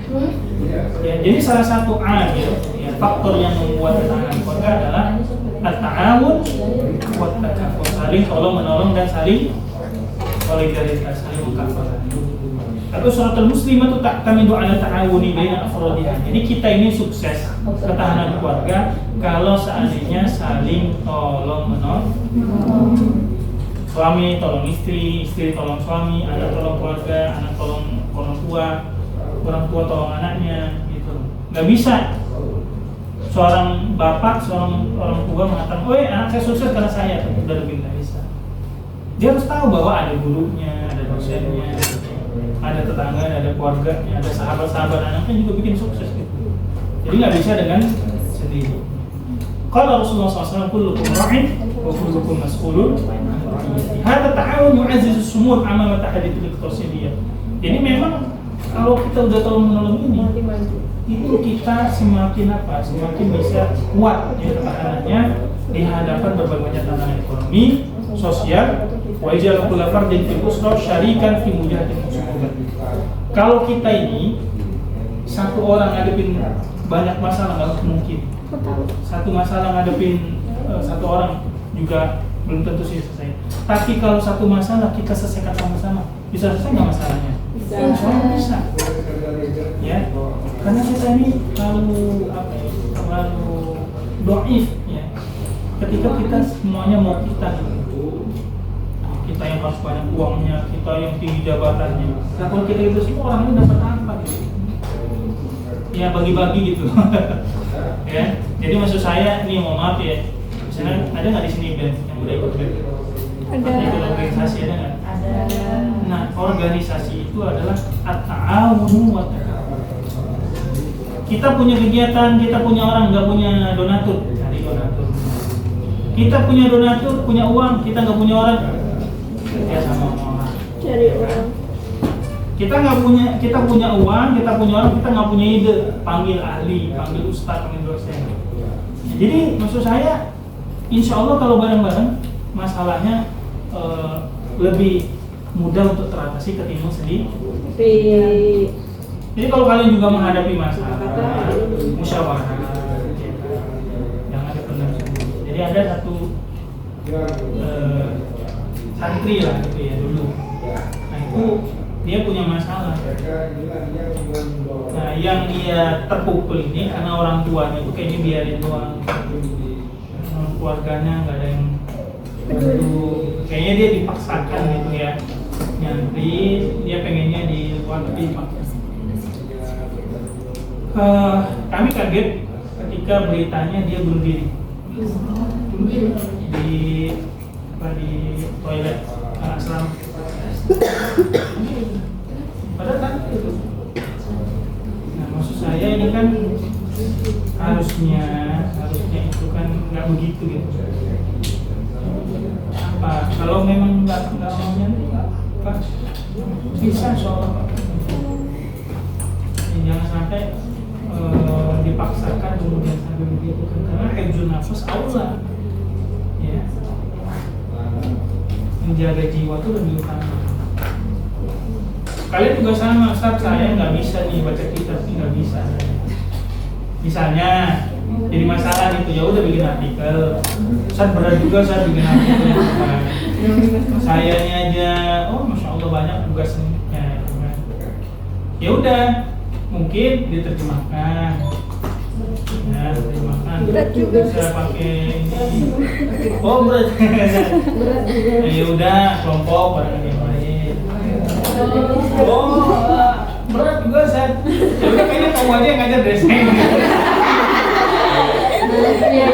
Ya, jadi salah satu ya, faktor yang membuat ketahanan keluarga adalah at-ta'awun wa takaful, saling tolong menolong dan saling solidaritas, saling mengkafalah. Atau suratul muslimah itu ta'tamidu ala ta'awuni baina afrodiha. Jadi kita ini sukses ketahanan keluarga kalau seandainya saling tolong menolong. Suami tolong istri, istri tolong suami, anak tolong keluarga, anak tolong orang tua tolong anaknya, gitu. Nggak bisa seorang bapak, seorang orang tua mengatakan, "Oh, anak saya sukses karena saya." Udah lebih nggak bisa. Dia harus tahu bahwa ada gurunya, ada dosennya, ada tetangga, ada keluarganya, ada sahabat-sahabat anaknya juga bikin sukses gitu. Jadi nggak bisa dengan sendiri. Kalau Rasulullah SAW, kullukum ra'in wa kullukum mas'ulun. Hada ta'awun yu'azzizu sumur amama tahadithul iqtisadiyah. Jadi memang kalau kita udah tolong menolong ini, itu kita semakin semakin bisa kuat ya ketahanannya di hadapan berbagai macam tantangan ekonomi, sosial. Wa ijal kullu fardin fil usra syarikan fi mujahatil muslimin. Kalau kita ini satu orang ngadepin banyak masalah nggak mungkin. Satu masalah ngadepin satu orang juga belum tentu sih selesai. Tapi kalau satu masalah kita selesaikan sama-sama, bisa selesai nggak masalahnya? Bisa. Ya, karena kita ini terlalu doif ya. Ketika kita semuanya mau kita yang harus banyak uangnya, kita yang tinggi jabatannya. Nah kalau kita itu semua orang ini dapat apa gitu? Ya bagi-bagi gitu. Ya, jadi maksud saya ini mohon maaf ya. Misalnya ada nggak di sini band yang udah ikut band? Ada. Ikut organisasi ada nggak? Ada. Nah organisasi itu adalah at-ta'awunu wa takaful. Kita punya kegiatan, kita punya orang nggak punya donatur, cari donatur. Kita punya donatur, punya uang, kita nggak punya orang, kerja sama orang. Cari orang. Kita punya uang, kita punya orang, kita nggak punya ide, panggil ahli, panggil ustaz, panggil dosen. Jadi maksud saya, insya Allah kalau bareng-bareng masalahnya lebih mudah untuk teratasi ketimbang sendiri. Jadi kalau kalian juga menghadapi masalah, musyawarah, jangan dipendam sendiri. Jadi ada satu santri lah gitu ya dulu. Nah itu dia punya masalah. Nah yang dia terpukul ini karena orang tuanya itu kayaknya biarin doang, keluarganya nggak ada yang bantu. Kayaknya dia dipaksakan gitu ya. Nyantri dia pengennya di luar negeri dipaksa. Kami kaget ketika beritanya dia bunuh diri di toilet asrama. Padahal kan itu. Nah maksud saya ini kan harusnya itu kan nggak begitu gitu. Apa kalau memang nggak maunya apa bisa soal jangan sampai dipaksakan kemudian sampai begitu karena hifdzun nafas aula ya menjaga jiwa itu lebih utama. Kalian juga sama, Ustaz, saya nggak bisa nih baca kitab sih nggak bisa. Misalnya jadi masalah gitu ya udah bikin artikel. Ustaz berat juga saya bikin artikel. Sayanya aja, oh masya Allah banyak tugasnya. Ya udah mungkin diterjemahkan. Ya, terjemahkan. Berat juga. Saya pakai ini. Oh berat. Berat juga. Ya udah kelompok orang yang lain. Oh berat juga Ustaz. Ya udah kayaknya kamu aja yang ngajar desain. Iya.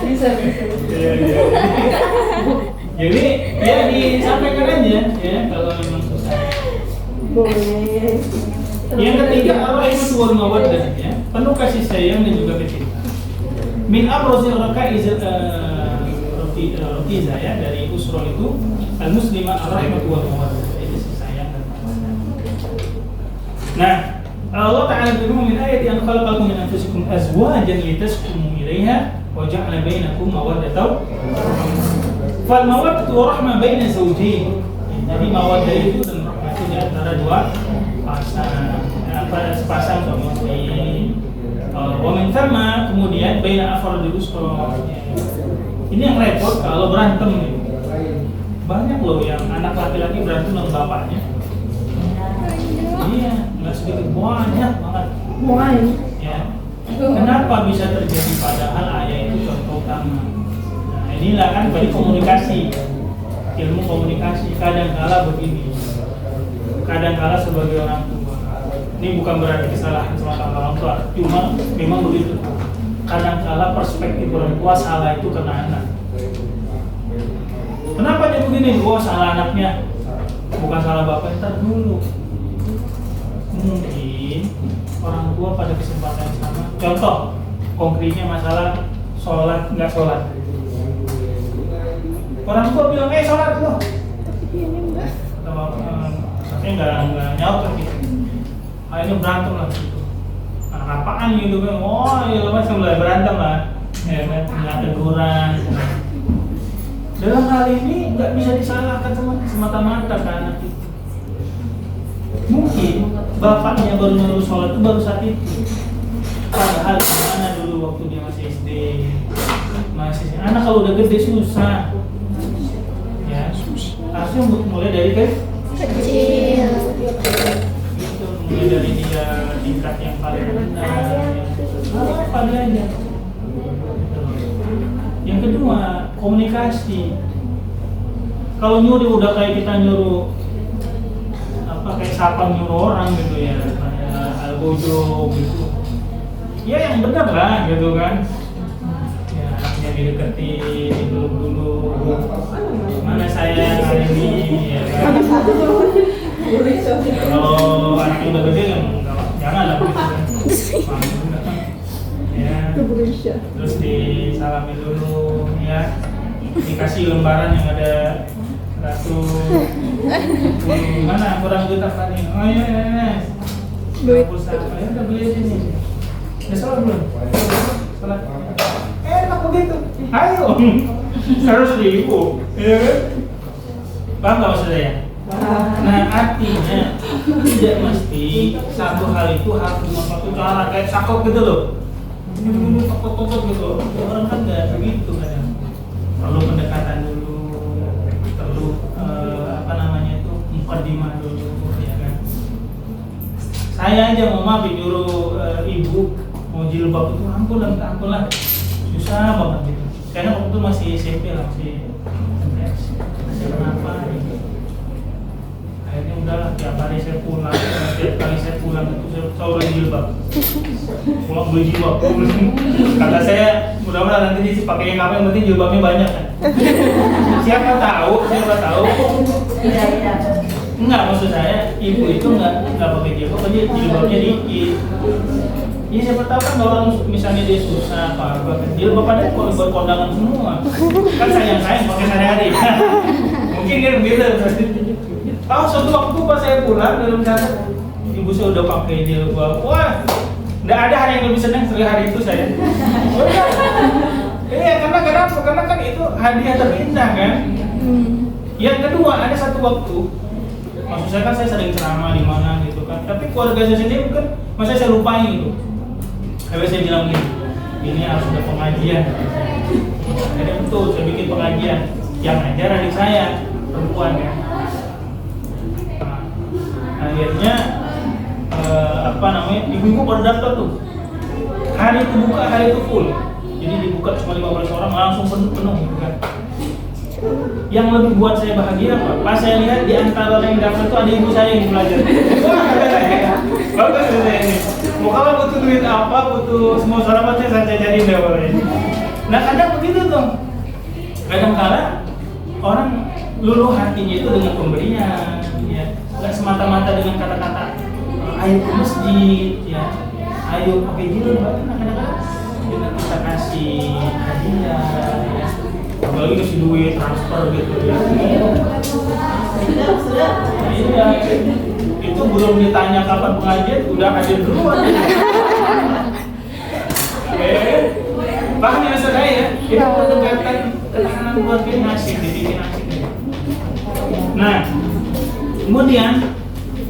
Bisa. Iya. Jadi ya disampaikan aja ya kalau memang susah. Boleh. Yang ketiga ar-rahmatu wal mawaddah ya, penuh kasih sayang dan juga kecintaan. Min abrozil raqaiz fi Rokiza ya, dari usrul itu al-muslimah ar-rahmatu wal mawaddah, itu kasih sayang dan kasih. Nah, Allah Ta'ala berfirman min ayati an khalaqakum min anfusikum azwajan litaskunu ilaiha wa ja'ala bainakum mawaddatan fal mawaddatu wa rahmah baina zawjayn. Jadi mawaddah itu dan rahmah itu di antara dua sepasang suami istri. Wa min thamma kemudian baina afradil usra. Ini yang repot kalau berantem nih. Banyak loh yang anak laki-laki berantem dengan bapaknya. Iya, nggak sedikit, banyak banget. Ya. Kenapa bisa terjadi padahal ayah itu contoh utama? Nah, inilah kan tadi komunikasi, ilmu komunikasi. Kadang-kala begini, kadang-kala sebagai orang tua. Ini bukan berarti kesalahan semata orang tua, cuma memang begitu. Kadang-kala perspektif orang tua salah itu kena anak. Kenapa dia begini? Oh, salah anaknya, bukan salah bapak. Ntar dulu. Mungkin orang tua pada kesempatan yang sama. Contoh konkretnya masalah sholat nggak sholat. Orang tua bilang sholat loh. Tapi nggak nyaut kan gitu. Akhirnya berantem lah gitu. Anak apaan gitu kan? Oh ya masih mulai berantem lah. Ya kan, nggak teguran. Dalam hal ini nggak bisa disalahkan semata-mata karena itu. Mungkin bapaknya baru nyuruh sholat itu baru saat itu. Padahal gimana dulu waktu dia masih SD, anak kalau udah gede susah. Ya, harusnya mulai dari kecil. Itu mulai dari dia tingkat yang paling rendah. Apa adanya. Yang kedua, komunikasi. Kalau nyuruh udah kayak kita nyuruh kayak sapang nyuruh orang gitu ya, kayak algojo gitu. Ya yang benar lah gitu kan. Ya anaknya dideketin dulu. Mana saya hari ini ya kan. Kalau anaknya udah gede kan jangan lah begitu kan. Ya. Terus disalamin dulu ya. Dikasih lembaran yang ada mana kurang duit apa nih? Oh iya. Duit. Ya udah beli aja nih. Udah sholat belum? Sholat. Enak begitu. Ayo. 100.000. Iya kan? Paham nggak maksud saya? Nah artinya tidak mesti satu hal itu harus satu cara kayak sakop gitu loh. Ini tokot-tokot gitu. Orang kan nggak begitu kadang. Perlu pendekatan dulu. Mukadimah dulu ya kan. Saya aja mau maaf nyuruh ibu mau jilbab itu ampun lah susah banget gitu. Karena waktu itu masih SMP lah, masih kenapa gitu. Akhirnya udahlah tiap hari saya pulang, setiap kali saya pulang itu saya selalu beli jilbab. Pulang beli jilbab. Kata saya mudah-mudahan nanti dipakai yang apa yang penting jilbabnya banyak kan. Siapa tahu. Iya. Enggak, maksud saya ibu itu enggak pakai jilbab aja, jilbabnya dikit. Ya siapa tahu kan orang misalnya dia susah apa jilbab ada buat kondangan semua. Kan sayang pakai sehari-hari. Mungkin dia begitu. Tahu suatu waktu pas saya pulang dalam sana ibu saya udah pakai jilbab. Wah, enggak ada hari yang lebih senang sekali hari itu saya. Iya, karena kenapa? Karena kan itu hadiah terindah kan. Yang kedua, ada satu waktu, maksud saya kan saya sering ceramah di mana gitu kan, tapi keluarga saya sendiri kan, masa saya lupain gitu. Habis saya bilang ini harus ada pengajian. Jadi betul, saya bikin pengajian. Yang ngajar adik saya, perempuan kan. Nah, akhirnya ibu-ibu pada daftar tuh. Hari itu buka, hari itu full. Jadi dibuka cuma 15 orang langsung penuh gitu kan. Yang lebih buat saya bahagia apa? Pas saya lihat di antara yang daftar itu ada ibu saya yang belajar. Wah, kata saya, bagus saya ini. Mau kalau butuh duit apa, butuh semua sarapannya saya cari deh boleh. Nah kadang begitu tuh. Kadang-kala orang luluh hatinya itu dengan pemberian, ya. Nggak semata-mata dengan kata-kata ayo ke masjid, ya. Ayo pakai jilbab, kadang-kadang dengan kita kasih hadiah, ya. apalagi kasih duit transfer gitu ya. Iya, itu belum ditanya kapan pengajian udah hadir duluan. Paham ya saudara ya? Itu pendekatan tekanan keluarga yang asik, dibikin asik. Nah, kemudian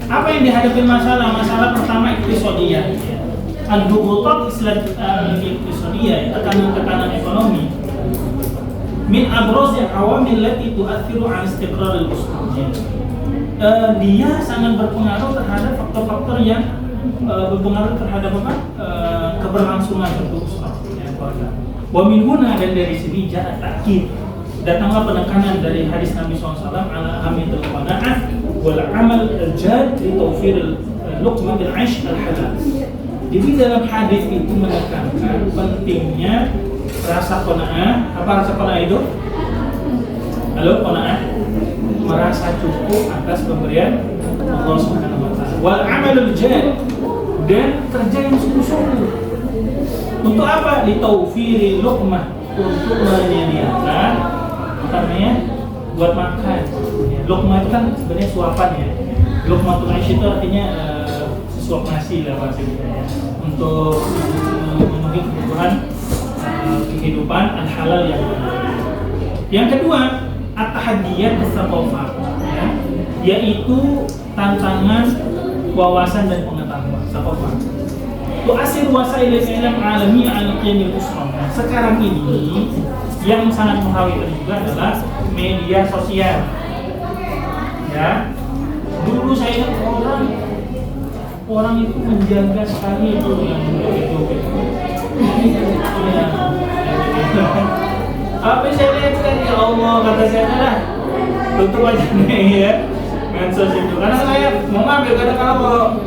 apa yang dihadapi masalah pertama iktisadiyah. Ad-dughut iktisadiyah, tekanan ekonomi. Min abrazil awamil lati tu'athiru 'ala istiqrar al-usra. Dia sangat berpengaruh terhadap faktor-faktor yang berpengaruh terhadap keberlangsungan untuk usra. Wa min huna, dan dari sini ja'a ta'kid, datanglah penekanan dari hadis Nabi SAW ala hamidul qana'ah wal amal al-jad li tawfir al-luqmah bil 'aish al-halal. Jadi dalam hadis itu menekankan pentingnya rasa qanaah. Apa rasa qanaah itu? Halo, qanaah? Merasa cukup atas pemberian Allah Subhanahu wa taala. Wal amalul jad, dan kerja yang sungguh-sungguh. Untuk apa? Li tawfiri luqmah, untuk menyediakan apa namanya? Buat makan. Luqmah itu kan sebenarnya suapan ya. Luqmatul 'aish itu artinya sesuap nasi lah bahasa kita ya. Untuk memenuhi kebutuhan kehidupan al-halal yang benar. Yang kedua, at-tahaddiyat as-saqafah, ya, yaitu tantangan wawasan dan pengetahuan. Saqafah. Tu'asir wasail al-ilm alami al-qiyamil usra. Sekarang ini yang sangat mengkhawatirkan juga adalah media sosial. Ya. Dulu saya ingat orang itu menjaga sekali itu yang itu. Ya. Apa saya lihat kan, ya Allah, kata saya lah tutup aja nih ya medsos itu, karena saya mau ngambil kadang-kadang kalau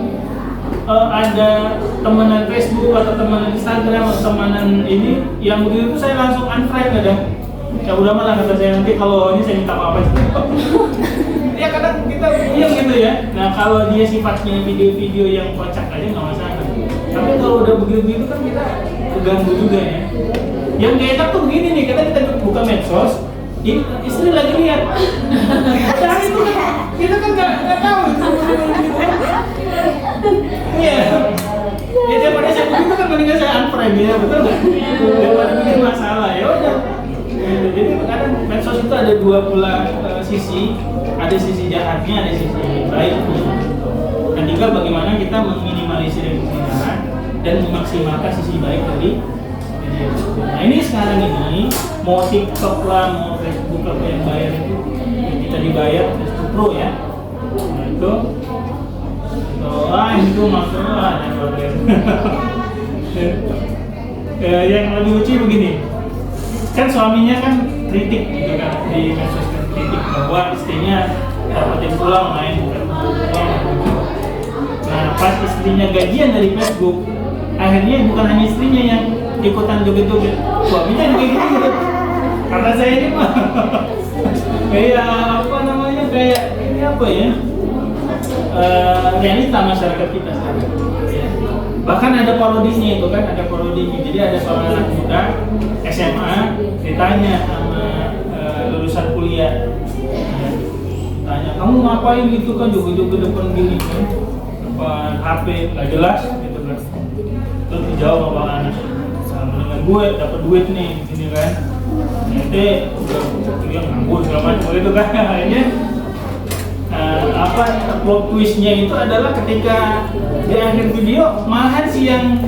ada temenan Facebook atau temenan Instagram atau temenan ini yang begitu saya langsung unfriend kadang. Ya udah malah kata saya, nanti kalau ini saya minta maaf aja. Ya kadang kita diam gitu ya. Nah kalau dia sifatnya video-video yang kocak aja nggak masalah. Tapi kalau udah begitu-begitu kan kita keganggu juga ya. Yang gak enak tuh begini nih, kadang kita buka medsos, istri lagi lihat. Padahal itu kan kita kan nggak tahu. Iya. Ya daripada saya begitu kan mendingan saya unfriend ya, betul nggak? Daripada bikin masalah ya udah. Jadi kadang medsos itu ada dua pula sisi, ada sisi jahatnya, ada sisi baiknya. Dan tinggal bagaimana kita meminimalisir yang kejahatan dan memaksimalkan sisi baik dari. Nah ini sekarang ini mau TikTok lah, mau Facebook apa yang bayar itu kita dibayar Facebook Pro ya. Nah itu itu maksudnya yang lebih lucu begini. Kan suaminya kan kritik gitu kan di medsos, kritik bahwa istrinya dapetin pulang main bukan uang. Nah pas istrinya gajian dari Facebook, akhirnya bukan hanya istrinya yang ikutan joget-joget, suaminya juga gitu. Kata saya ini mah kayak apa namanya, kayak ini apa ya, realita masyarakat kita sekarang ya. Bahkan ada parodinya itu kan, ada parodinya. Jadi ada seorang anak muda SMA ditanya sama lulusan kuliah ya. Tanya, kamu ngapain gitu kan, joget-joget depan gini kan, depan HP nggak jelas gitu kan. Terus dijawab sama anak, dengan gue dapat duit nih gini kan, nanti udah nganggur segala macam gitu kan. Akhirnya plot twistnya itu adalah ketika di akhir video malahan si yang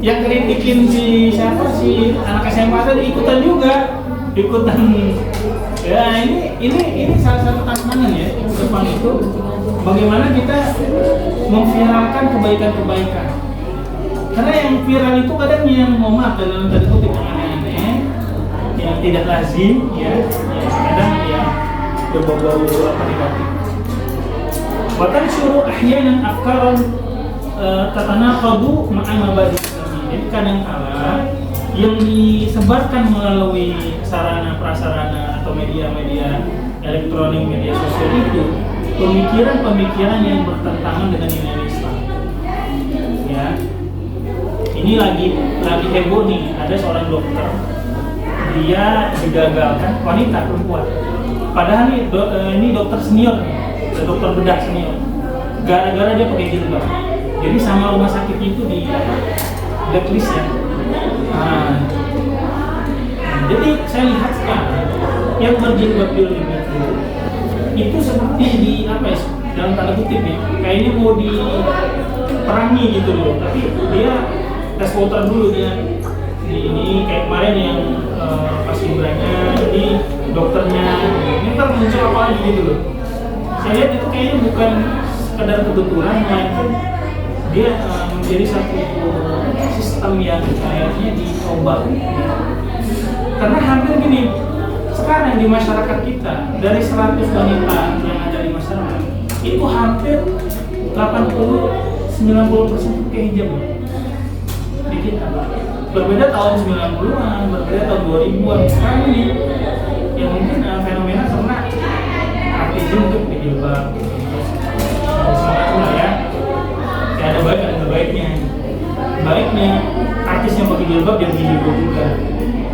kritikin si siapa, si anak SMA tadi ikutan ya. Ini salah satu tantangan ya ke depan itu, bagaimana kita memviralkan kebaikan-kebaikan. Karena yang viral itu kadang yang mohon maaf dalam tanda kutip yang aneh-aneh, yang tidak lazim ya kadang ya berbau-bau apa negatif. Bahkan suruh ahyanan afkaran tatanaqadu ma'a mabadi. Jadi kadang-kala yang disebarkan melalui sarana prasarana atau media-media elektronik, media sosial itu pemikiran-pemikiran yang bertentangan dengan nilai Islam. Ya. Ini lagi heboh nih, ada seorang dokter dia digagalkan, wanita perempuan. Padahal ini dokter senior, dokter bedah senior. Gara-gara dia pakai jilbab. Jadi sama rumah sakitnya itu di blacklist ya. Jadi saya lihat sekarang yang berjilbab di itu seperti di apa ya, dalam tanda kutip ya, kayaknya mau diperangi gitu loh. Tapi dia tes water dulu dia. Ini kayak kemarin yang pas liburannya, ini dokternya, ini ntar muncul apa lagi gitu loh. Saya lihat itu kayaknya bukan sekedar kebetulan, melainkan dia menjadi satu sistem yang kayaknya dicoba. Karena hampir gini, sekarang di masyarakat kita, dari 100 wanita yang ada di masyarakat, itu hampir 80-90% pakai hijab di kita. Berbeda tahun 90-an, berbeda tahun 2000-an. Sekarang ini yang mungkin fenomena karena artis untuk dijilbab semacamnya ya. Ya ada baik ada baiknya. Baiknya artis yang pakai jilbab dia jilbab juga.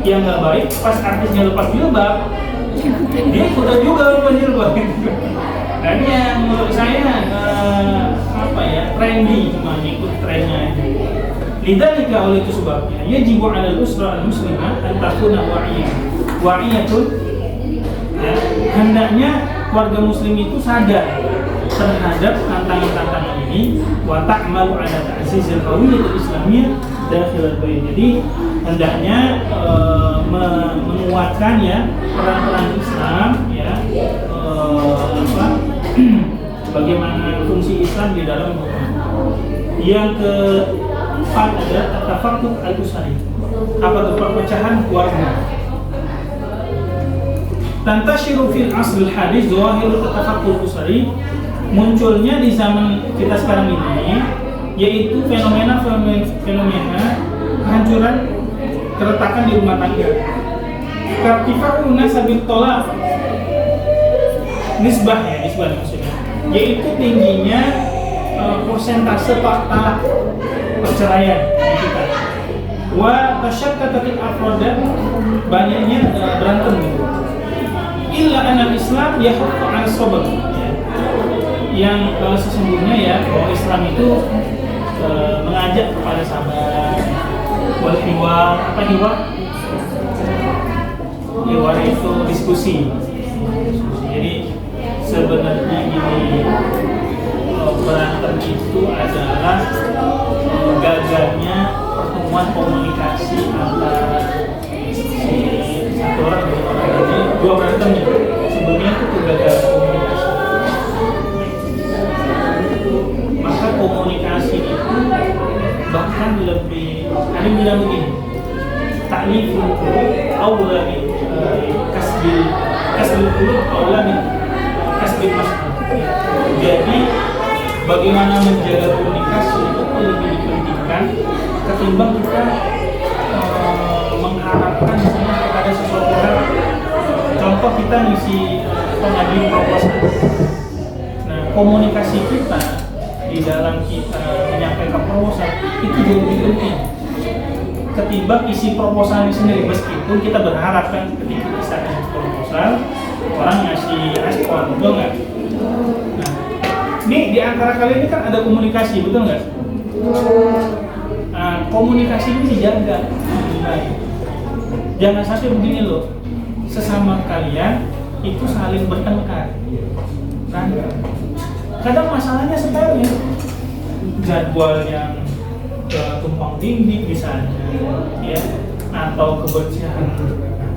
Yang nggak baik pas artisnya lepas jilbab dia udah juga lepas jilbab. Dan yang menurut saya trendy, cuma ikut trennya aja. Lidzalika, oleh itu sebabnya yajibu 'alal usra al-muslimah an takuna wa'iyatun, ya, hendaknya keluarga muslim itu sadar terhadap tantangan-tantangan ini, wa ta'malu 'ala ta'zizil qawiyatil islamiyyah dakhil al-bait. Jadi hendaknya menguatkan ya peran-peran Islam ya, bagaimana fungsi Islam di dalam rumah. Yang keempat ada tafakkur al-usari. Apa itu perpecahan keluarga? Tantashiru fil asril hadis zawahirut tafakkur usari, munculnya di zaman kita sekarang ini yaitu fenomena kehancuran keretakan di rumah tangga. Kartifa'u nasabil tolak, nisbah maksudnya, yaitu tingginya persentase talak perceraian di kita. Wa tasyakkatatil afrodan, banyaknya berantem gitu. Illa anal Islam yahukku ala sabr, yang sesungguhnya ya bahwa Islam itu mengajak kepada sabar. Wal hiwar, apa hiwar? Hiwar itu diskusi. Jadi sebenarnya gini, berantem itu adalah gagalnya pertemuan komunikasi antara satu orang dengan orang lain. Jadi dua berantemnya sebenarnya itu kegagalan komunikasi. Maka komunikasi itu bahkan lebih, ada yang bilang begini, ta'liful qulub awla min kasbil qulub awla min kasbil masyarakat. Jadi bagaimana menjaga komunikasi itu lebih dipentingkan ketimbang kita mengharapkan misalnya kepada sesuatu hal. Contoh kita ngisi pengajuan proposal. Nah, komunikasi kita di dalam kita menyampaikan proposal itu jauh lebih penting ketimbang isi proposalnya sendiri, meskipun kita berharap kan ketika kita isi proposal orang ngasih respon, betul nggak? Nah, ini di antara kalian ini kan ada komunikasi, betul nggak? Nah, komunikasi ini dijaga. Jangan sampai begini loh, sesama kalian itu saling bertengkar. Nah, kadang masalahnya sepele, jadwal yang tumpang tindih misalnya, ya, atau kebersihan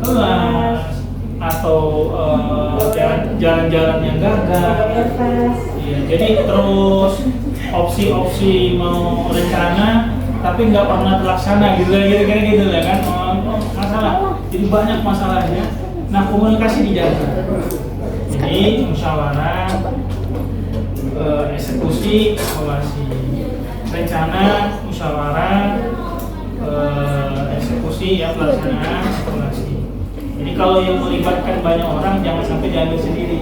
kelas, atau jalan-jalan yang gagal. Ya, jadi terus opsi-opsi mau rencana tapi nggak pernah terlaksana gitu ya kan, masalah. Jadi banyak masalahnya. Nah, komunikasi dijaga. Jadi musyawarah, eksekusi, evaluasi, rencana, musyawarah, eksekusi, ya pelaksanaan, evaluasi. Jadi kalau yang melibatkan banyak orang jangan sampai diambil sendiri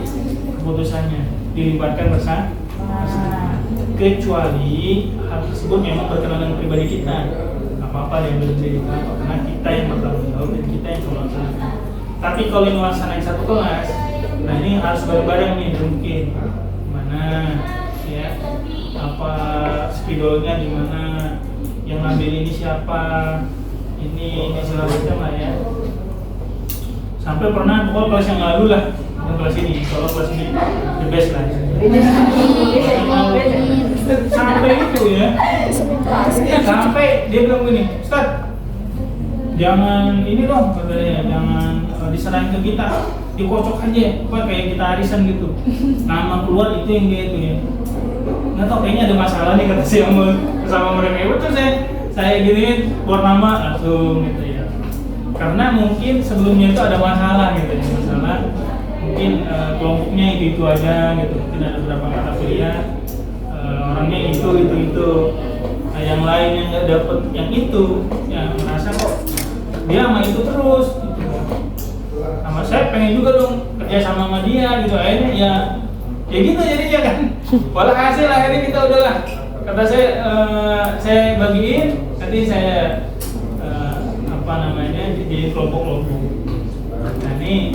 keputusannya, dilibatkan bersama. Kecuali hal tersebut memang berkenaan dengan pribadi kita. Nah, apa-apa dia berhenti karena kita yang bertanggung jawab dan kita yang melaksanakan. Tapi kalau yang melaksanakan satu kelas, nah ini harus bareng-bareng nih mungkin mana ya apa spidolnya di mana, yang ngambil ini siapa, ini segala macam lah ya. Sampai pernah pokoknya kelas yang lalu lah, yang kelas ini, kalau kelas ini the best lah. Sampai itu ya, sampai dia bilang gini, Ustaz, jangan ini dong katanya, jangan diserahin ke kita, dikocok aja, kayak kita arisan gitu. Nama keluar itu yang dia itu ya. Nggak tau kayaknya ada masalah nih kata si sama mereka. Betul saya giniin buat nama langsung gitu ya. Karena mungkin sebelumnya itu ada masalah gitu ya, masalah mungkin kelompoknya itu aja gitu, mungkin ada beberapa mata kuliah orangnya itu. Nah, yang lain yang nggak dapet yang itu, ya merasa kok dia sama itu terus. Gitu. Sama saya pengen juga dong kerja sama dia gitu, akhirnya ya gitu jadinya kan. Walau hasil akhirnya kita udahlah. Kata saya bagiin, nanti saya jadi kelompok-kelompok. Nah ini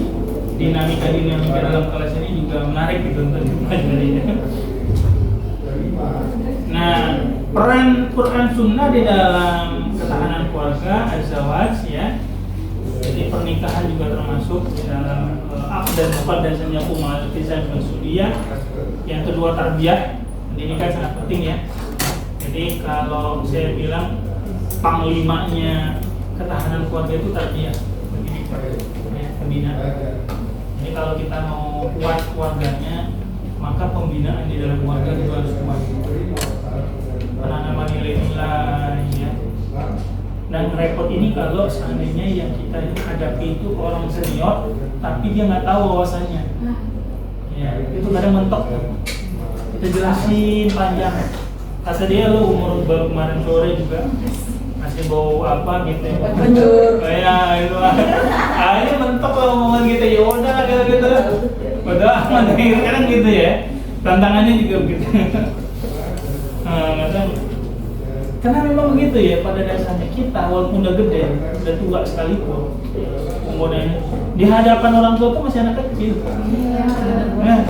dinamika dalam kelas ini juga menarik gitu untuk dipelajari. Nah, peran Quran Sunnah di dalam ketahanan keluarga az-zawaj ya. Jadi pernikahan juga termasuk di dalam aqd dan muqad dan sanyakum al-iltizam wal sudiyah. Yang kedua tarbiyah, pendidikan sangat penting ya. Jadi kalau saya bilang panglimanya ketahanan keluarga itu tarbiyah, pendidikan, ya, pembinaan. Jadi kalau kita mau kuat keluarganya, maka pembinaan di dalam keluarga itu harus kuat. Penanaman nilai-nilai ya. Dan repot ini kalau seandainya yang kita hadapi itu orang senior, tapi dia nggak tahu wawasannya. Ya, itu kadang mentok. Kita jelasin panjang. Kata dia lo umur baru kemarin sore juga masih bau apa gitu. Kayak itu. Akhirnya mentok kalau omongan gitu ya udah gitu. Udah aman kadang gitu ya. Tantangannya juga begitu. Karena memang begitu ya, pada dasarnya kita walaupun udah gede, udah tua sekalipun umurnya ini, di hadapan orang tua tuh masih anak kecil. Nah,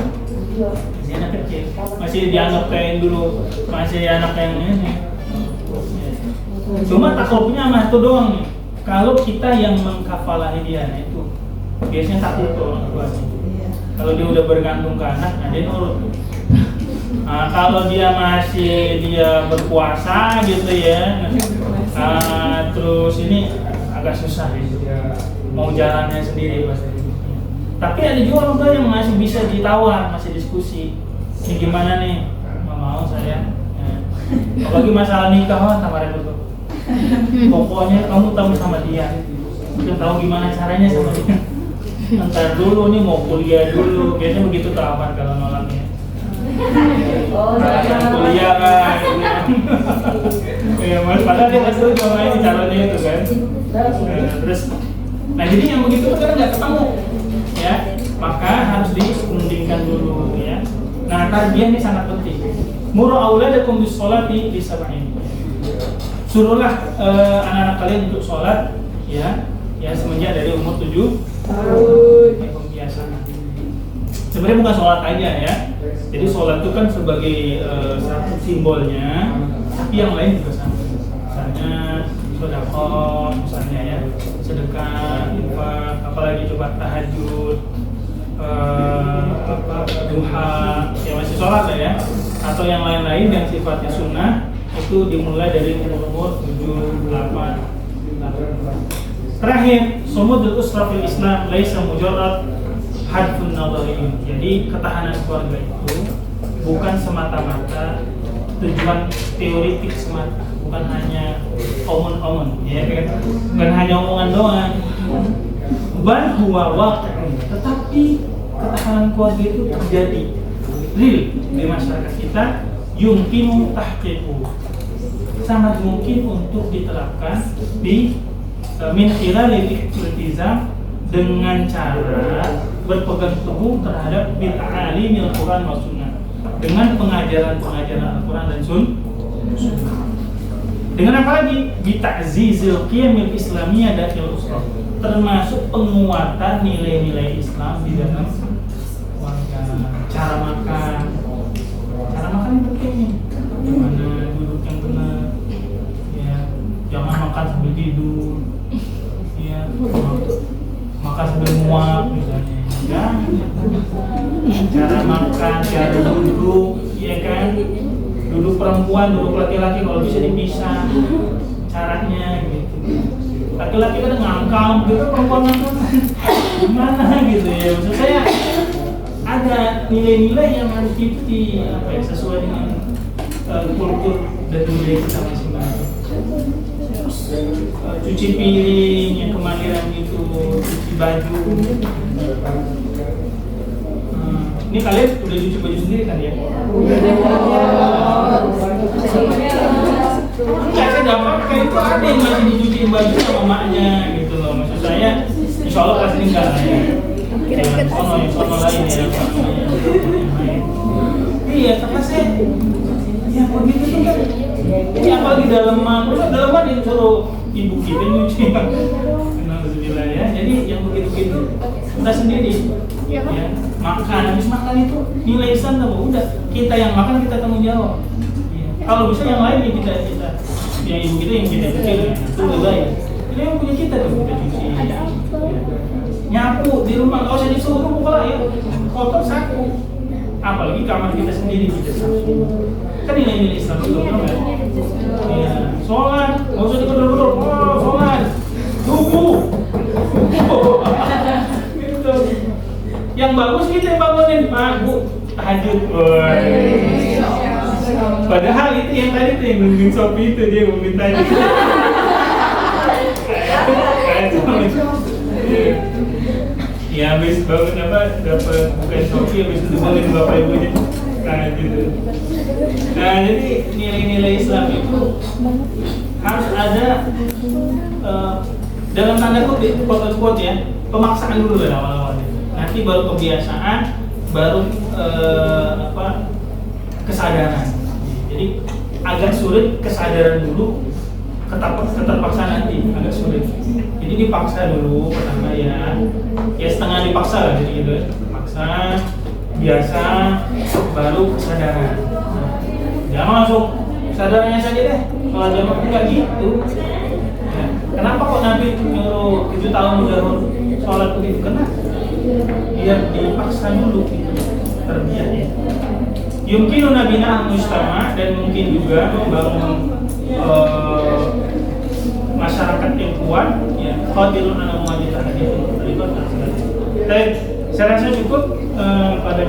masih anak kecil, masih dianggap kayak dulu, masih anak yang ini. Cuma takluknya sama itu doang nih. Kalau kita yang mengkafalahi dia, nah itu biasanya takut tuh orang tua. Kalau dia udah bergantung ke anak, nah dia nurut. Nah, kalau dia masih berpuasa gitu ya, terus ini agak susah ya, mau jalannya sendiri pasti. Tapi ada juga orang tua yang masih bisa ditawar, masih diskusi. Ini gimana nih? Mau saya. Ya. Apalagi masalah nikah, tawarin dulu. Pokoknya kamu tahu sama dia, udah tahu gimana caranya sama dia. Ntar dulu nih mau kuliah dulu, biasanya begitu terapan kalau nolaknya. Kuliah kan, ya mas. Padahal dia dulu cuma ini calonnya itu kan. Terus, nah jadi yang begitu kan nggak ketemu, ya. Maka harus diundingkan dulu, ya. Nah tarbiyah ini sangat penting. Muru auladakum bis sholati li sab'in. Suruhlah anak-anak kalian untuk sholat, ya semenjak dari umur 7 tahun. Ya, pembiasaan. Sebenarnya bukan sholat aja ya. Jadi sholat itu kan sebagai satu simbolnya, tapi yang lain juga sama. Misalnya sedekah, misalnya ya, sedekah, infak, apalagi coba tahajud, duha, ya masih sholat lah ya. Atau yang lain-lain yang sifatnya sunnah itu dimulai dari umur 7, 8. Terakhir, sumudul usra fil Islam laisa mujarrad hadfun nadhari. Jadi ketahanan keluarga itu bukan semata-mata tujuan teoritik semata, bukan hanya omong-omong, ya kan? Bukan hanya omongan doang. Bal huwa waqi', tetapi ketahanan keluarga itu terjadi real di masyarakat kita, yumkinu tahqiqu. Sangat mungkin untuk diterapkan di min khilalil iltizam dengan cara berpegang teguh terhadap bit'alimil Quran wa sunnah, dengan pengajaran Al-Quran dan sunnah. Dengan apa lagi? Bita'zizil qiyamil islamiyah dakhil usrah, termasuk penguatan nilai-nilai Islam di dalam keluarga. Cara makan yang penting nih. Bagaimana duduk yang benar, ya, jangan makan sambil tidur, ya, makan sambil muak misalnya. Cara makan, cara duduk, ya kan, duduk perempuan, duduk laki-laki kalau bisa dipisah caranya gitu. Laki-laki kan ngangkang gitu, perempuan ngangkang gimana gitu ya. Maksud saya ada nilai-nilai yang harus diikuti sesuai dengan kultur dan budaya kita masing-masing. Cuci piring yang kemahiran itu, cuci baju. Ini kalian udah cuci baju sendiri kan ya? Saya dapat kayak itu ada yang masih dicuciin baju sama maknya gitu loh. Maksud saya, insya Allah pasti enggak lah ya. Yang sono lain ya. Iya, karena saya ya begitu tuh kan. Ini apalagi dalaman disuruh ibu kita nyuci. Alhamdulillah ya. Jadi yang begitu-begitu kita sendiri ya, makan, habis makan itu nilai Islam udah kita yang makan kita tanggung jawab. Ya. Kalau bisa yang lain ya kita yang ibu kita yang kita cuci ya, itu lebih baik. Ini yang punya kita tuh kita cuci. Ya. Nyapu di rumah, kalau saya disuruh pokoknya ya kotor sapu. Apalagi kamar kita sendiri kita sapu. Kan nilai-nilai Islam itu kan ya. Ya, sholat, nggak usah dikodor-kodor, sholat, subuh. Gitu. Yang bagus kita yang bangunin, Pak, Bu, tahajud. Padahal itu yang tadi tuh yang nungging Sopi itu dia ngomongin tadi. Ya habis bangun dapat bukan Sopi, habis itu bangunin bapak ibunya. Nah gitu. Nah jadi nilai-nilai Islam itu harus ada dalam tanda kutip, quote ya, pemaksaan dulu ya awal-awalnya. Nanti baru kebiasaan, baru kesadaran. Jadi agak sulit kesadaran dulu, keterpaksaan nanti agak sulit. Jadi dipaksa dulu pertama ya setengah dipaksa lah, jadi gitu ya. Paksa, biasa, baru kesadaran. Jangan langsung kesadarannya saja deh. Kalau zaman enggak gitu. Ya. Kenapa kok Nabi nyuruh 7 tahun udah sholat begitu? Karena biar dipaksa dulu gitu, terbiasa ya. Yumkinu nabina al-mujtama, dan mungkin juga membangun masyarakat yang kuat ya, qadirun ala muwajahati hadits. Baik, saya rasa cukup pada